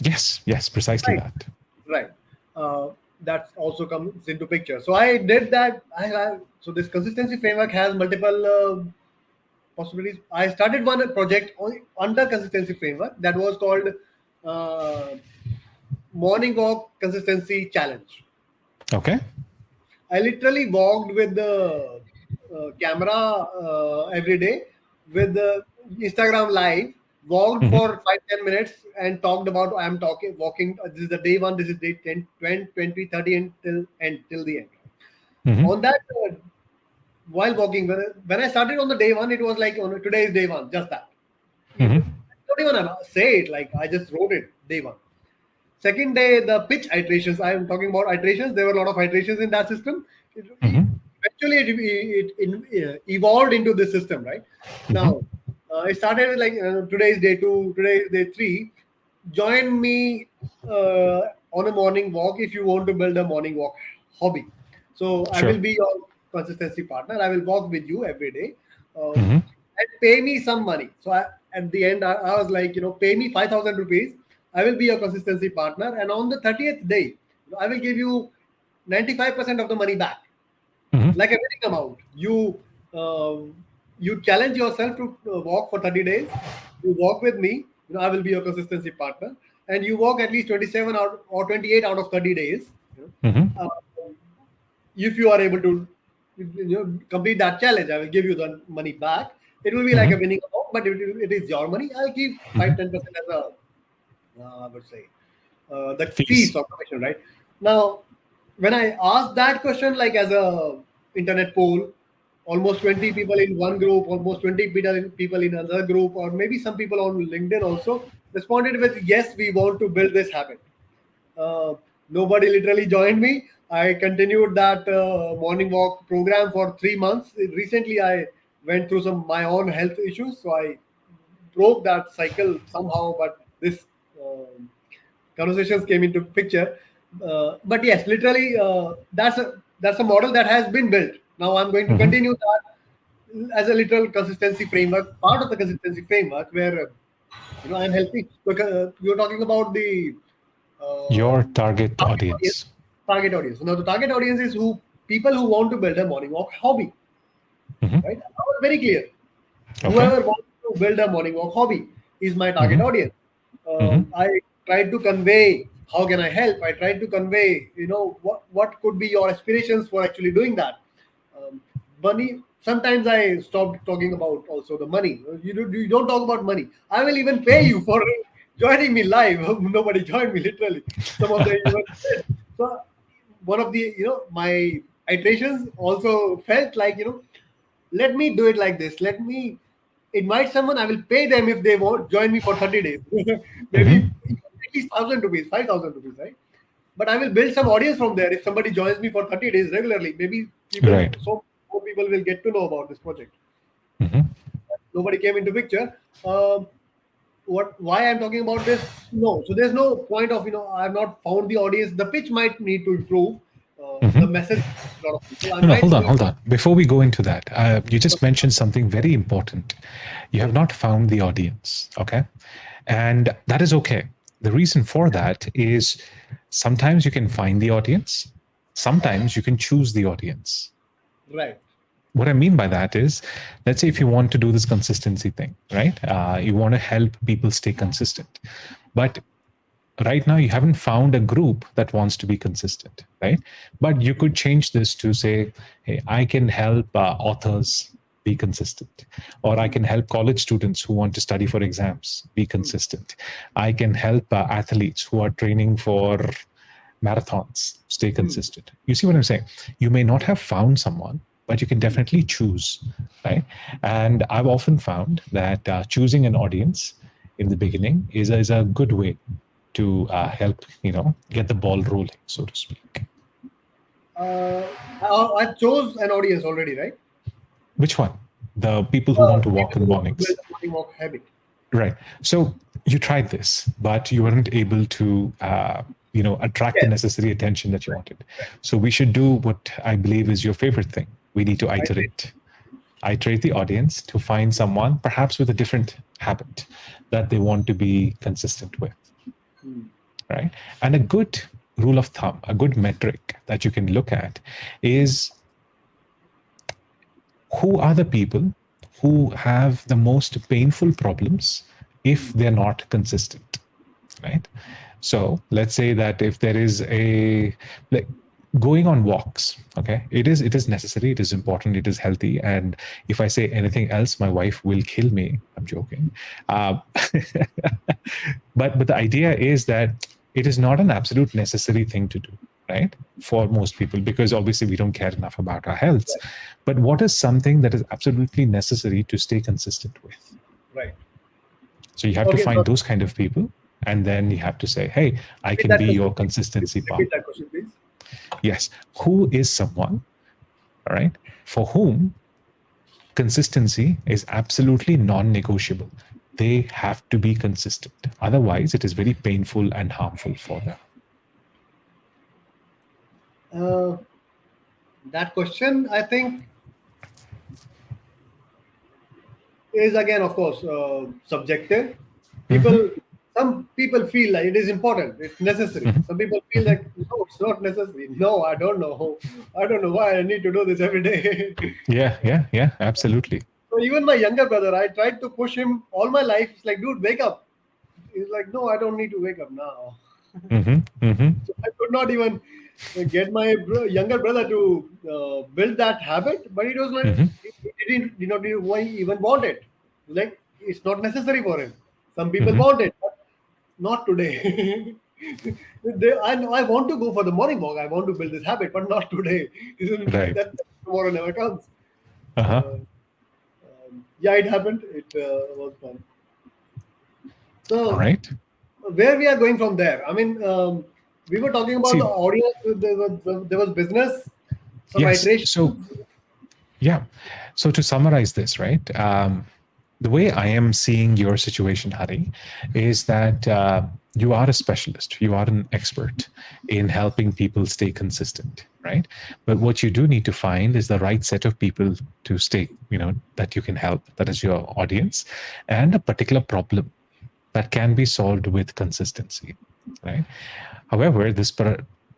Yes, precisely Right. that. Right. Uh, that also comes into picture. So I did that. I have so this consistency framework has multiple possibilities. I started one project under consistency framework that was called uh, Morning Walk Consistency Challenge. Okay. I literally walked with the camera every day with the Instagram live. Walked Hmm. for 5-10 minutes and talked about I'm talking walking. This is the day one. This is day 10, 20, 20, 30 until the end. Hmm. On that, while walking, when I started on the day one, it was like today is day one. Just that. You Hmm. don't even say it. Like I just wrote it day one. Second day, the pitch iterations. I am talking about iterations. There were a lot of iterations in that system. Hmm. Eventually, it evolved into this system, right? Hmm. Now, it started with like today is day two, today is day three. Join me on a morning walk if you want to build a morning walk hobby. So I will Sure. be your consistency partner. I will walk with you every day, Hmm. and pay me some money. So at the end, I was like, pay me 5,000 rupees. I will be your consistency partner, and on the 30th day, I will give you 95% of the money back, Hmm. like a winning amount. You challenge yourself to walk for 30 days. You walk with me. I will be your consistency partner, and you walk at least 27 out or 28 out of 30 days. Hmm. Uh, if you are able to complete that challenge, I will give you the money back. It will be like a Hmm. winning amount, but it is your money. I'll keep Hmm. 5-10% as a I would say the fees Fees. or commission, right? Now, when I asked that question, like as a internet poll, almost 20 people in one group, almost 20 people in another group, or maybe some people on LinkedIn also responded with yes, we want to build this habit. Uh, Nobody literally joined me. I continued that morning walk program for 3 months. Recently, I went through some my own health issues, so I broke that cycle somehow. But this conversations came into picture. But yes, literally, that's a model that has been built. Now I'm going to Hmm. continue that as a literal consistency framework, part of the consistency framework, where I'm helping. Look, you're talking about the Your um, target target audience. audience. Target audience. Now, the target audience is who people who want to build a morning walk hobby. Hmm. Right? I was very clear. Okay. Whoever wants to build a morning walk hobby is my target Hmm. audience. Hmm. I tried to convey how can I help. I tried to convey, what could be your aspirations for actually doing that. Money. Sometimes I stopped talking about also the money. You don't talk about money. I will even pay Hmm. you for joining me live. Nobody joined me literally. Some of them even said. So one of the my iterations also felt like let me do it like this. Let me invite someone. I will pay them if they won't join me for 30 days. Maybe Hmm. at least 1,000 rupees, 5,000 rupees, right? But I will build some audience from there. If somebody joins me for 30 days regularly, maybe Right. so more people will get to know about this project. Hmm. Nobody came into picture. Why I'm talking about this? No, so there's no point of I've not found the audience. The pitch might need to improve. The Hmm. message to a lot of people. I No, no, might hold on, need. hold on. Before we go into that, you just mentioned something very important. You have Yes. not found the audience, okay? And that is okay. The reason for that is sometimes you can find the audience, sometimes you can choose the audience. Right. What I mean by that is, let's say if you want to do this consistency thing, right? You want to help people stay consistent. But right now you haven't found a group that wants to be consistent, right? But you could change this to say, hey, I can help authors be consistent, or I can help college students who want to study for exams be consistent. I can help athletes who are training for marathons stay Hmm. consistent. You see what I'm saying? You may not have found someone, but you can definitely choose, right? And I've often found that choosing an audience in the beginning is a good way to help, get the ball rolling, so to speak. I chose an audience already, right? Which one? The people who want to walk People in the who want to build mornings. a morning walk habit. Right. So you tried this, but you weren't able to, attract the Yes, necessary attention that you right, wanted. right. So we should do what I believe is your favorite thing. We need to I did. iterate the audience to find someone perhaps with a different habit that they want to be consistent with, Hmm. right? And a good rule of thumb, a good metric that you can look at is who are the people who have the most painful problems if they're not consistent, right? So let's say that if there is a like going on walks, okay, it is necessary, it is important, it is healthy, and if I say anything else, my wife will kill me. I'm joking, uh, but the idea is that it is not an absolute necessary thing to do, right, for most people, because obviously we don't care enough about our health. But what is something that is absolutely necessary to stay consistent with? Right. So you have to Okay, so find those kind of people, and then you have to say, hey, I repeat can that be question, your please. consistency Repeat partner. that question, please. Yes. Who is someone, all right, for whom consistency is absolutely non-negotiable? They have to be consistent. Otherwise, it is very painful and harmful for them. Uh, that question, I think, is again, of course, subjective. Mm-hmm, People, some people feel like it is important, it's necessary. mm-hmm, Some people feel mm-hmm. like no, it's not necessary. No, I don't know. I don't know why I need to do this every day. Yeah, yeah, yeah, absolutely. So even my younger brother, I tried to push him all my life. It's like, dude, wake up. He's like, no, I don't need to wake up now. Mm-hmm, mm-hmm, So I could not even get my younger brother to build that habit, but it was like mm-hmm, he did not even want it. Like it's not necessary for him. Some people mm-hmm. want it, but not today. I want to go for the morning walk. I want to build this habit, but not today. Right. That tomorrow never comes. Uh-huh. Yeah, it happened. It was fun. All So right. where we are going from there? I mean, we were talking about the See, audience. There was business, some yes. iterations. So, yeah. So to summarize this, right? The way I am seeing your situation, Hari, is that you are a specialist. You are an expert in helping people stay consistent, right? But what you do need to find is the right set of people to stay, that you can help. That is your audience, and a particular problem that can be solved with consistency, right? However, this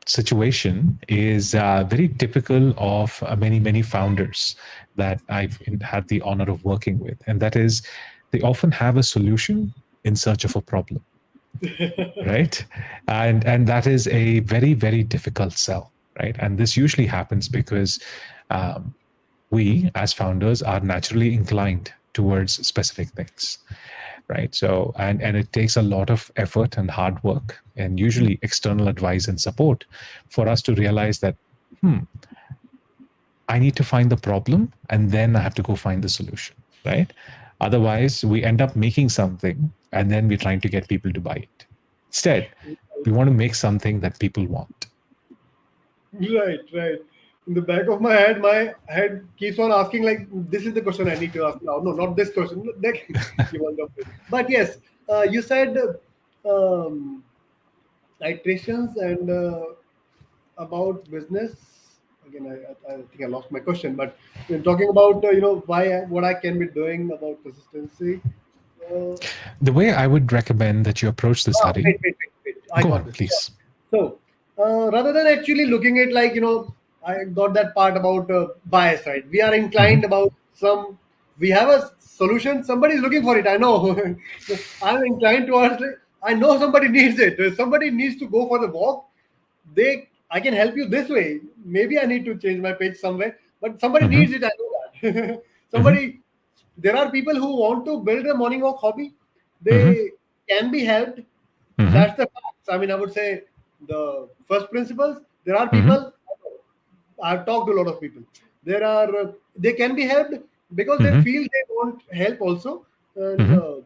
situation is very typical of many founders that I've had the honor of working with, and that is they often have a solution in search of a problem, right? And that is a very difficult sell, right? And this usually happens because um, we as founders are naturally inclined towards specific things, right? So and it takes a lot of effort and hard work and usually external advice and support for us to realize that I need to find the problem and then I have to go find the solution, right? Otherwise we end up making something and then we're trying to get people to buy it. Instead, we want to make something that people want. Right, right. In the back of my head keeps on asking like, this is the question I need to ask now. No, not this question. You want to- But yes, you said um, iterations and about business. Again, I think I lost my question. But we're talking about why what I can be doing about consistency. Uh, The way I would recommend that you approach this, Hari, wait. I go got on, this. Yeah. please. So rather than actually looking at like I got that part about bias, right? We are Mm-hmm, inclined about some. We have a solution. Somebody is looking for it. I know. I'm inclined towards. I know somebody needs it. Somebody needs to go for the walk. I can help you this way. Maybe I need to change my page somewhere, but somebody mm-hmm, needs it. I know that. mm-hmm, Somebody. There are people who want to build a morning walk hobby. mm-hmm, They can be helped. mm-hmm, That's the facts. I mean, I would say the first principles. There are mm-hmm, people. I've talked to a lot of people. They can be helped because they feel they want help also, and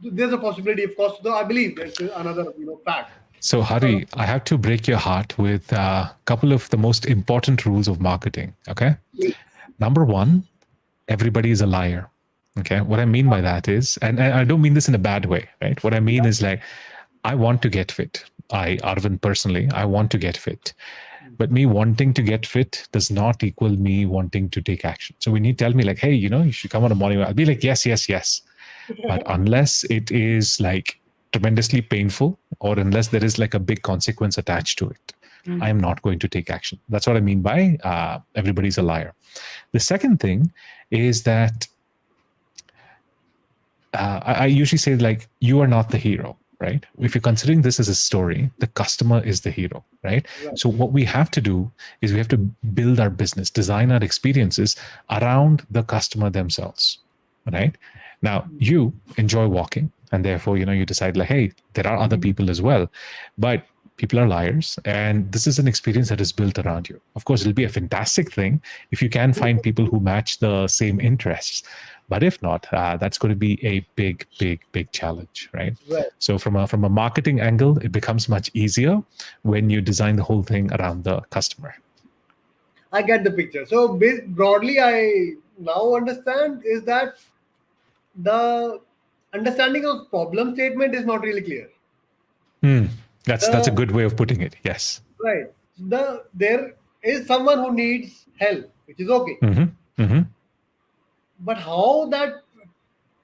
there's a possibility, of course. Though I believe there's another fact. So, Hari, I have to break your heart with a couple of the most important rules of marketing. Okay. Number one, everybody is a liar. Okay. What I mean by that is, and I don't mean this in a bad way, right? What I mean is like, I want to get fit. Arvind, personally, I want to get fit. But me wanting to get fit does not equal me wanting to take action. So when you tell me like, hey, you should come on a morning walk, I'll be like, yes, yes, yes. But unless it is like tremendously painful, or unless there is like a big consequence attached to it, I am not going to take action. That's what I mean by everybody's a liar. The second thing is that I usually say like, you are not the hero, right? If you're considering this as a story, the customer is the hero, right? So what we have to do is we have to build our business, design our experiences around the customer themselves, right? Now, you enjoy walking, and therefore, you decide like, hey, there are other people as well, but people are liars, and this is an experience that is built around you. Of course, it'll be a fantastic thing if you can find people who match the same interests. But if not, that's going to be a big, big, big challenge, right? So from a marketing angle, it becomes much easier when you design the whole thing around the customer. I get the picture. So broadly, I now understand is that the understanding of problem statement is not really clear. That's a good way of putting it. Yes. Right. There is someone who needs help, which is okay. But how that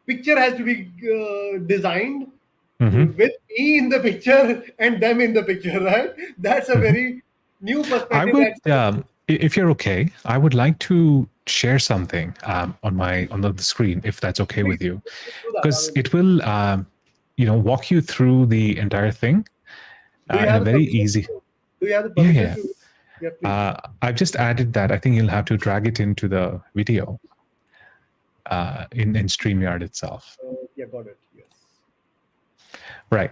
picture has to be designed with me in the picture and them in the picture, right? That's a very new perspective. I would, if you're okay, I would like to share something on the screen, if that's okay with you, because it will, walk you through the entire thing in a very easy. Do you have the permission? Yeah. I've just added that. I think you'll have to drag it into the video. In StreamYard itself. Yeah, got it. Yes. Right.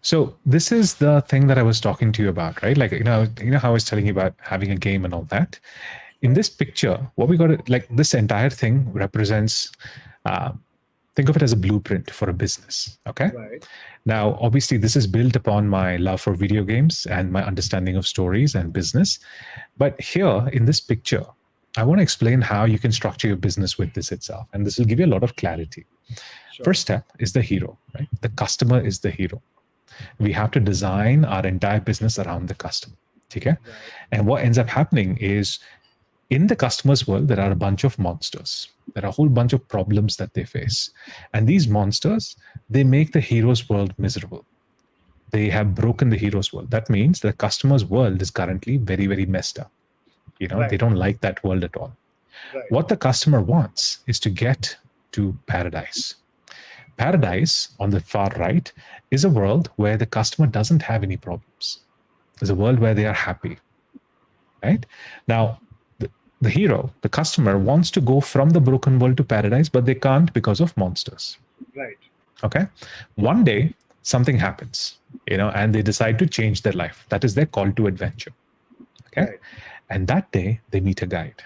So this is the thing that I was talking to you about, right? Like, how I was telling you about having a game and all that. In this picture, what we got, like this entire thing represents, think of it as a blueprint for a business. Okay. Right. Now, obviously, this is built upon my love for video games and my understanding of stories and business. But here in this picture, I want to explain how you can structure your business with this itself. And this will give you a lot of clarity. Sure. First step is the hero, right? The customer is the hero. We have to design our entire business around the customer. Okay? Right. And what ends up happening is in the customer's world, there are a bunch of monsters. There are a whole bunch of problems that they face. And these monsters, they make the hero's world miserable. They have broken the hero's world. That means the customer's world is currently very, very messed up. They don't like that world at all. Right. What the customer wants is to get to paradise. Paradise, on the far right, is a world where the customer doesn't have any problems. It's a world where they are happy, right? Now, the hero, the customer, wants to go from the broken world to paradise, but they can't because of monsters. Right. Okay? One day, something happens, and they decide to change their life. That is their call to adventure. Okay? Right. And that day, they meet a guide,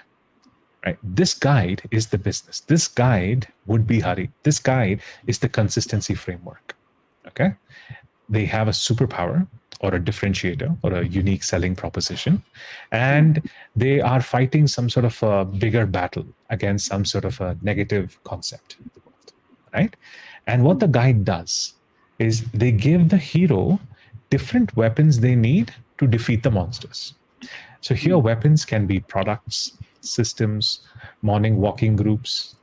right? This guide is the business. This guide would be Hari. This guide is the consistency framework, okay? They have a superpower or a differentiator or a unique selling proposition, and they are fighting some sort of a bigger battle against some sort of a negative concept in the world, right? And what the guide does is they give the hero different weapons they need to defeat the monsters. So here, weapons can be products, systems, morning walking groups,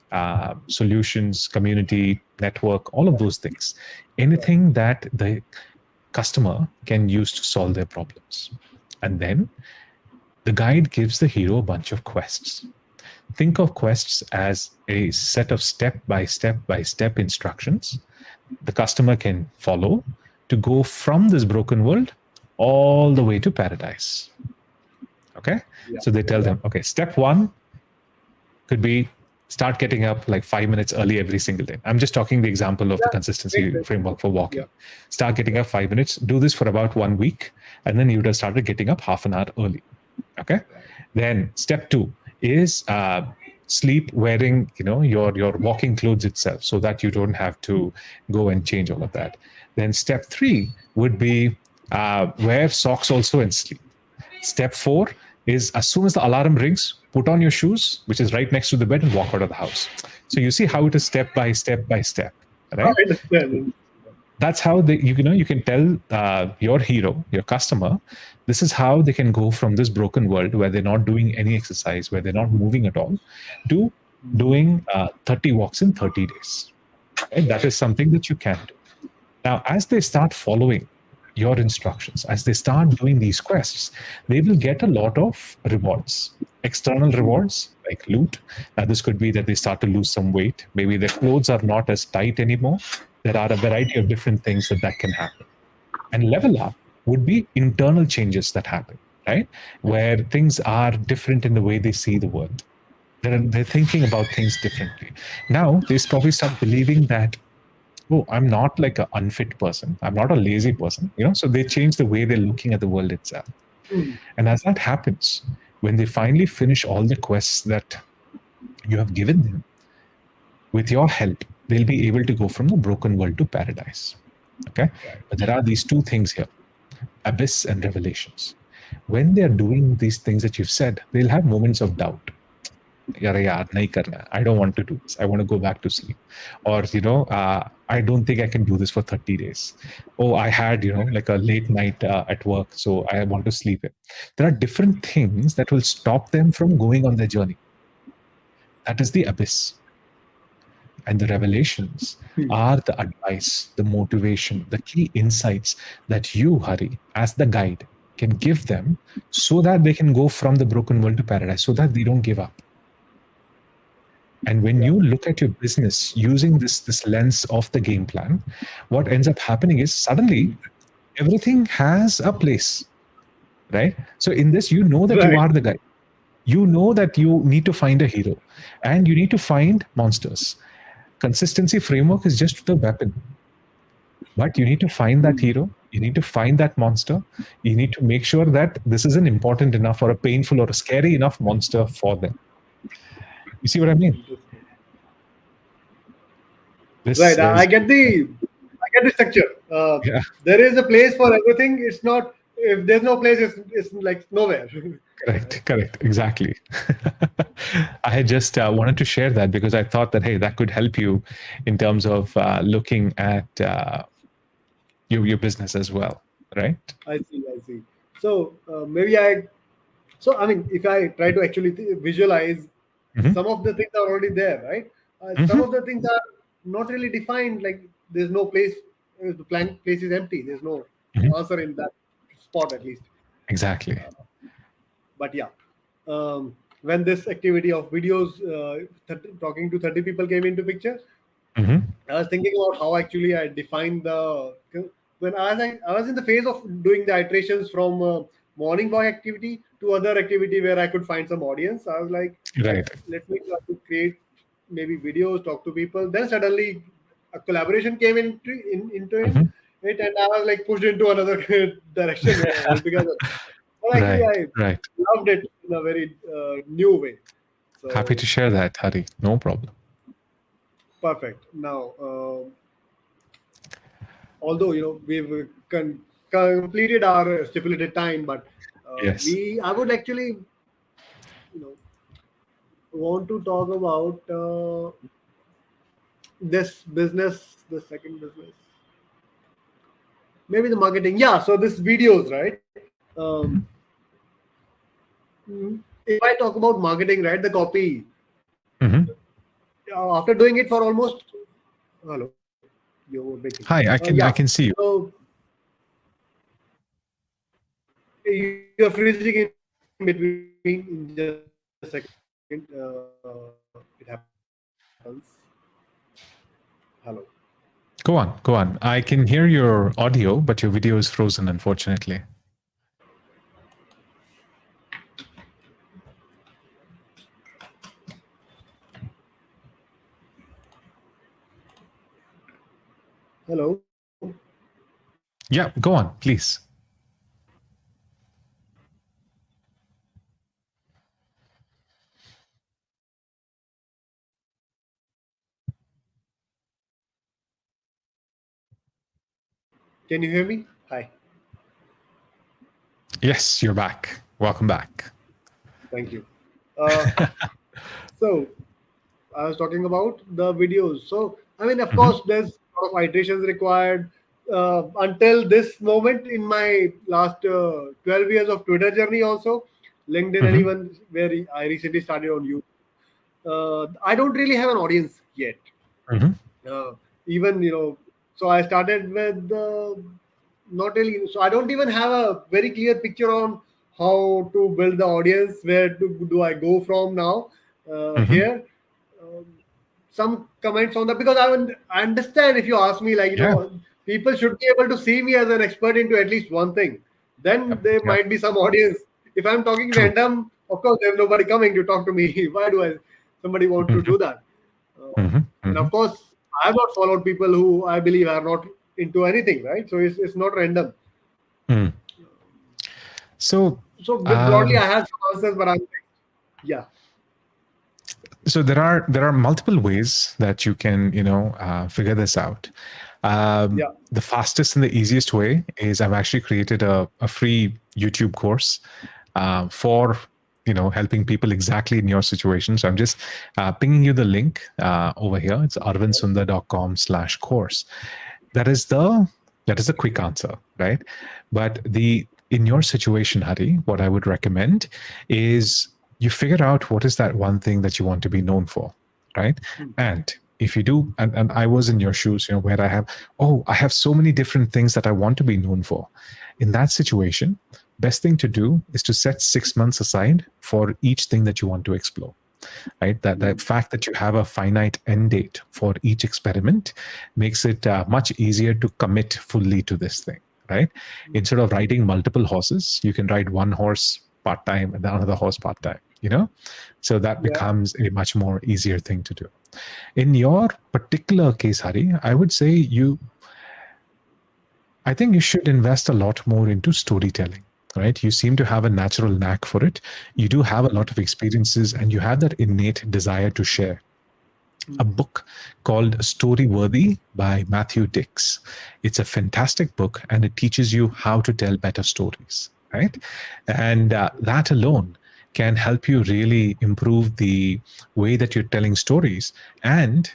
solutions, community, network, all of those things. Anything that the customer can use to solve their problems. And then the guide gives the hero a bunch of quests. Think of quests as a set of step-by-step instructions the customer can follow to go from this broken world all the way to paradise. Okay? Yeah. So they tell them, okay, step one could be start getting up like 5 minutes early every single day. I'm just talking the example of the consistency framework for walking. Yeah. Start getting up 5 minutes. Do this for about 1 week. And then you would have started getting up half an hour early. Okay? Then step 2 is sleep wearing your walking clothes itself, so that you don't have to go and change all of that. Then step 3 would be wear socks also and sleep. Step 4 is as soon as the alarm rings, put on your shoes, which is right next to the bed, and walk out of the house. So you see how it is step by step by step, right? I understand. That's how you can tell your hero, your customer, this is how they can go from this broken world where they're not doing any exercise, where they're not moving at all, to doing 30 walks in 30 days. Right? That is something that you can do. Now, as they start following your instructions, as they start doing these quests, they will get a lot of rewards, external rewards like loot. Now, this could be that they start to lose some weight. Maybe their clothes are not as tight anymore. There are a variety of different things that can happen. And level up would be internal changes that happen, right? Where things are different in the way they see the world. They're thinking about things differently. Now, they probably start believing that, oh, I'm not like an unfit person. I'm not a lazy person, So they change the way they're looking at the world itself. And as that happens, when they finally finish all the quests that you have given them, with your help, they'll be able to go from the broken world to paradise. Okay? But there are these two things here, abyss and revelations. When they're doing these things that you've said, they'll have moments of doubt. I don't want to do this. I want to go back to sleep. Or, I don't think I can do this for 30 days. Oh, I had, like a late night at work, so I want to sleep in. There are different things that will stop them from going on their journey. That is the abyss. And the revelations are the advice, the motivation, the key insights that you, Hari, as the guide, can give them so that they can go from the broken world to paradise, so that they don't give up. And when you look at your business using this lens of the game plan, what ends up happening is suddenly everything has a place, right? So in this, you know that you are the guy. You know that you need to find a hero and you need to find monsters. Consistency framework is just the weapon. But you need to find that hero. You need to find that monster. You need to make sure that this is an important enough or a painful or a scary enough monster for them. You see what I mean? I get the structure. There is a place for everything. It's not, if there's no place, it's like nowhere. Correct. Exactly. I had just wanted to share that because I thought that, hey, that could help you in terms of looking at your business as well, right? I see. So if I try to actually visualize, some of the things are already there, right? Some of the things are not really defined. Like there's no place. The place is empty. There's no answer in that spot, at least. Exactly. But yeah, when this activity of videos, talking to 30 people came into picture, I was thinking about how actually I defined when I was in the phase of doing the iterations from morning walk activity to other activity where I could find some audience. I was like, let me try to create maybe videos, talk to people. Then suddenly a collaboration came into it, and I was like pushed into another direction altogether. But actually, I loved it in a very new way. So, happy to share that, Hari. No problem. Perfect. Now, although we've completed our stipulated time, but I would actually want to talk about this business, the second business, maybe the marketing. Yeah. So this videos, right? If I talk about marketing, right, the copy. After doing it for almost, hello, you're making. Hi, I can see you. So you're freezing in between in just a second. It happens. Hello. Go on. I can hear your audio, but your video is frozen, unfortunately. Hello. Yeah, go on, please. Can you hear me? Hi. Yes, you're back. Welcome back. Thank you. Uh, so I was talking about the videos. So I mean, of Hmm. course, there's a lot of iterations required. Until this moment in my last 12 years of Twitter journey, also LinkedIn, and Hmm. even where I recently started on YouTube, I don't really have an audience yet. Hmm. uh, even so I started with not really, so I don't even have a very clear picture on how to build the audience, where do I go from now, Hmm. here. um, some comments on that, because I understand, if you ask me, like, Yeah. people should be able to see me as an expert into at least one thing, then Yep. there Yep. might be some audience. If I'm talking True. random, of course there's nobody coming to talk to me. Why do I somebody want to Hmm. do that? Hmm. And Hmm. of course, I have not followed people who I believe are not into anything, right? So it's not random. Mm. So, So broadly, um, I have some answers, but yeah, so there are multiple ways that you can figure this out. yeah. The fastest and the easiest way is I've actually created a free YouTube course for helping people exactly in your situation. So I'm just pinging you the link over here. It's arvindsundar.com/course. That is the quick answer, right? But the in your situation, Hari, what I would recommend is you figure out what is that one thing that you want to be known for, right? Hmm. And if you do, and I was in your shoes, where I have so many different things that I want to be known for. In that situation, best thing to do is to set 6 months aside for each thing that you want to explore, right? That the Hmm. fact that you have a finite end date for each experiment makes it much easier to commit fully to this thing, right? Instead of riding multiple horses, you can ride one horse part time and another horse part time, so that Yeah. becomes a much more easier thing to do. In your particular case, Hari, I would say I think you should invest a lot more into storytelling, right? You seem to have a natural knack for it. You do have a lot of experiences and you have that innate desire to share. A Hmm. book called Story Worthy by Matthew Dix. It's a fantastic book and it teaches you how to tell better stories, right? And that alone can help you really improve the way that you're telling stories. And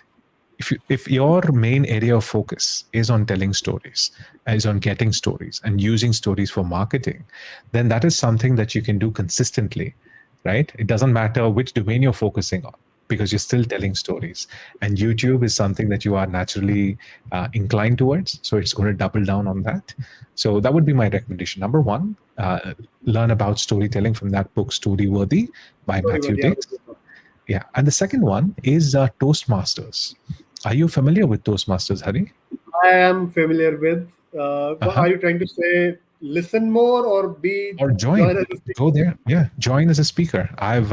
if your main area of focus is on telling stories, is on getting stories and using stories for marketing, then that is something that you can do consistently, right? It doesn't matter which domain you're focusing on because you're still telling stories. And YouTube is something that you are naturally inclined towards, so it's going to double down on that. So that would be my recommendation. Number one, learn about storytelling from that book, Story Worthy by Sorry, Matthew but yeah. Dix. Yeah. And the second one is Toastmasters. Are you familiar with Toastmasters, Hari? I am familiar with. What Uh-huh. are you trying to say? Listen more or be Or join join. as a Go speaker? there. Yeah, join as a speaker. I've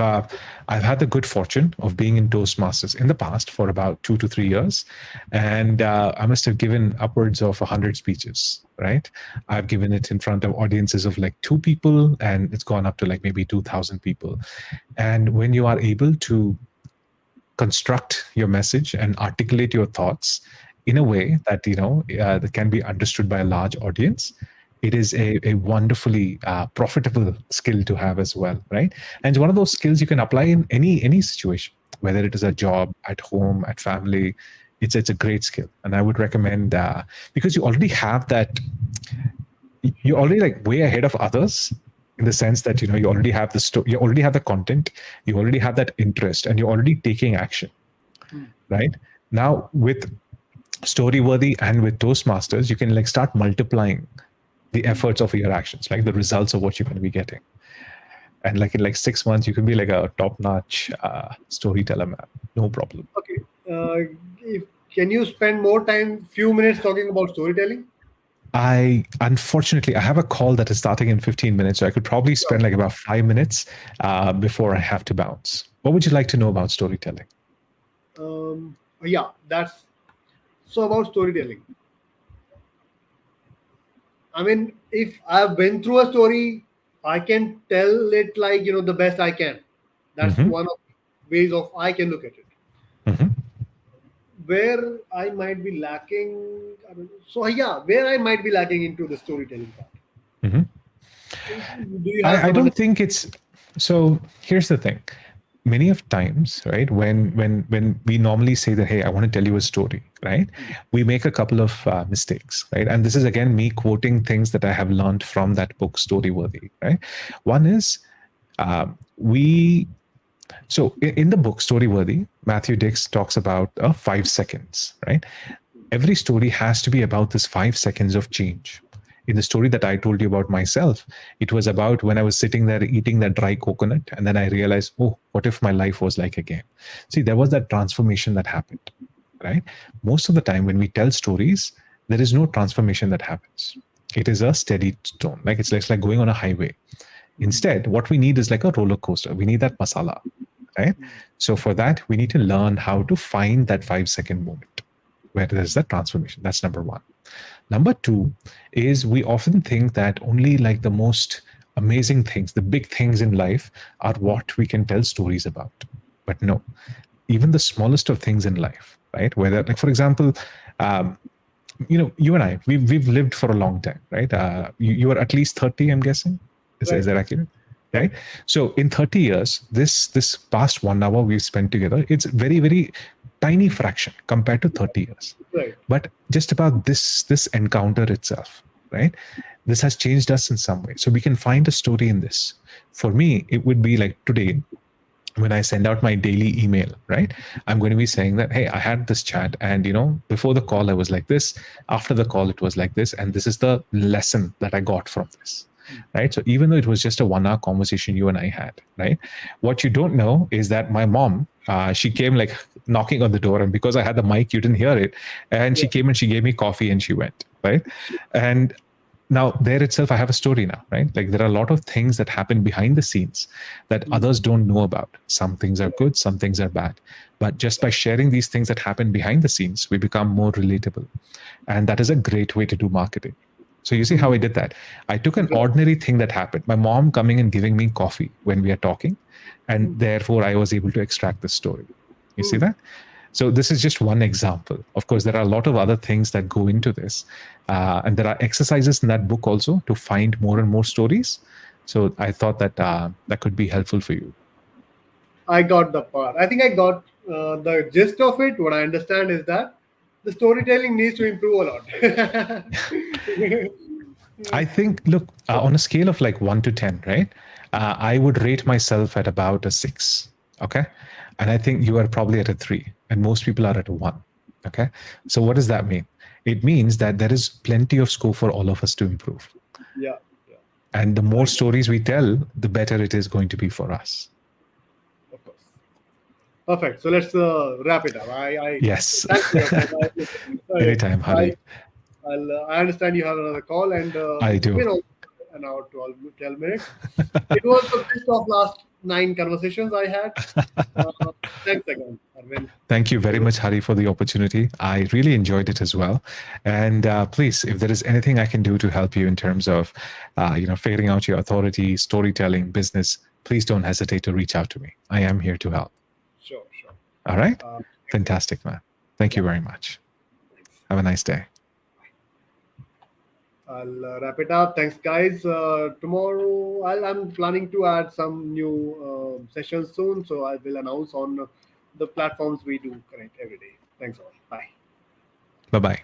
had the good fortune of being in Toastmasters in the past for about 2 to 3 years, and I must have given upwards of 100 speeches. Right, I've given it in front of audiences of like 2 people, and it's gone up to like maybe 2,000 people. And when you are able to construct your message and articulate your thoughts in a way that that can be understood by a large audience, it is a wonderfully profitable skill to have as well, right? And it's one of those skills you can apply in any situation, whether it is a job, at home, at family. It's a great skill, and I would recommend because you already have that, you're already like way ahead of others in the sense that you already have you already have the content, you already have that interest, and you're already taking action, Hmm. right? Now with Storyworthy and with Toastmasters, you can like start multiplying the Hmm. efforts of your actions, like the results of what you're going to be getting. And like in like 6 months, you can be like a top-notch storyteller, man. No problem. Okay. If, can you spend more time, few minutes, talking about storytelling? I have a call that is starting in 15 minutes, so I could probably Sure. spend like about 5 minutes before I have to bounce. What would you like to know about storytelling? Yeah, that's so about storytelling. I mean, if I've been through a story, I can tell it like, the best I can. That's Mm-hmm. one of ways of I can look at it. Mm-hmm. where I might be lacking. I don't know. So yeah, where I might be lacking into the storytelling part. Mhm. Do you have I some don't think it's so. Here's the thing. Many of times, right, when we normally say that, hey, I want to tell you a story, right, we make a couple of mistakes, right, and this is again me quoting things that I have learned from that book, Storyworthy, right. One is we so in the book Storyworthy, Matthew Dix talks about 5 seconds, right. Every story has to be about this 5 seconds of change. In the story that I told you about myself, it was about when I was sitting there eating that dry coconut, and then I realized, oh, what if my life was like a game? See, there was that transformation that happened, right? Most of the time when we tell stories, there is no transformation that happens. It is a steady tone, like it's like going on a highway. Instead, what we need is like a roller coaster. We need that masala, right? So for that, we need to learn how to find that 5 second moment where there's that transformation. That's number one. Number two is we often think that only like the most amazing things, the big things in life are what we can tell stories about. But no, even the smallest of things in life, right? Whether, like, for example, you and I, we've lived for a long time, right? You are at least 30, I'm guessing. Is right? that accurate? Right. So in 30 years, this past 1 hour we've spent together, it's very, very tiny fraction compared to 30 years. Right. But just about this encounter itself, right? This has changed us in some way. So we can find a story in this. For me, it would be like today, when I send out my daily email, right? I'm going to be saying that, hey, I had this chat, and before the call I was like this, after the call it was like this, and this is the lesson that I got from this. Right. So even though it was just a 1 hour conversation you and I had, right? What you don't know is that my mom, she came like knocking on the door, and because I had the mic, you didn't hear it. And she came and she gave me coffee and she went, right? And now there itself I have a story now, right? Like there are a lot of things that happen behind the scenes that others don't know about. Some things are good, some things are bad, but just by sharing these things that happen behind the scenes, we become more relatable. And that is a great way to do marketing. So you see how I did that. I took an ordinary thing that happened, my mom coming and giving me coffee when we are talking, and therefore I was able to extract the story. You see that? So this is just one example. Of course, there are a lot of other things that go into this. And there are exercises in that book also to find more and more stories. So I thought that that could be helpful for you. I got the part. I think I got the gist of it. What I understand is that the storytelling needs to improve a lot. I think, look, on a scale of like 1 to 10, right? I would rate myself at about a 6. Okay. And I think you are probably at a 3, and most people are at a 1. Okay. So what does that mean? It means that there is plenty of scope for all of us to improve. Yeah. And the more stories we tell, the better it is going to be for us. Of course. Perfect. So let's wrap it up. Yes. Thanks for your time. Anytime, Hari. I understand you have another call, and I it's do. been an hour, 12 minutes. It was the best of last 9 conversations I had. Thanks again, Arvind. Thank you very much, Hari, for the opportunity. I really enjoyed it as well. And please, if there is anything I can do to help you in terms of, figuring out your authority, storytelling, business, please don't hesitate to reach out to me. I am here to help. Sure. All right. Fantastic, man. Thank you very much. Have a nice day. I'll wrap it up. Thanks, guys. Tomorrow, I'm planning to add some new sessions soon, so I will announce on the platforms we do connect every day. Thanks all. Bye. Bye-bye.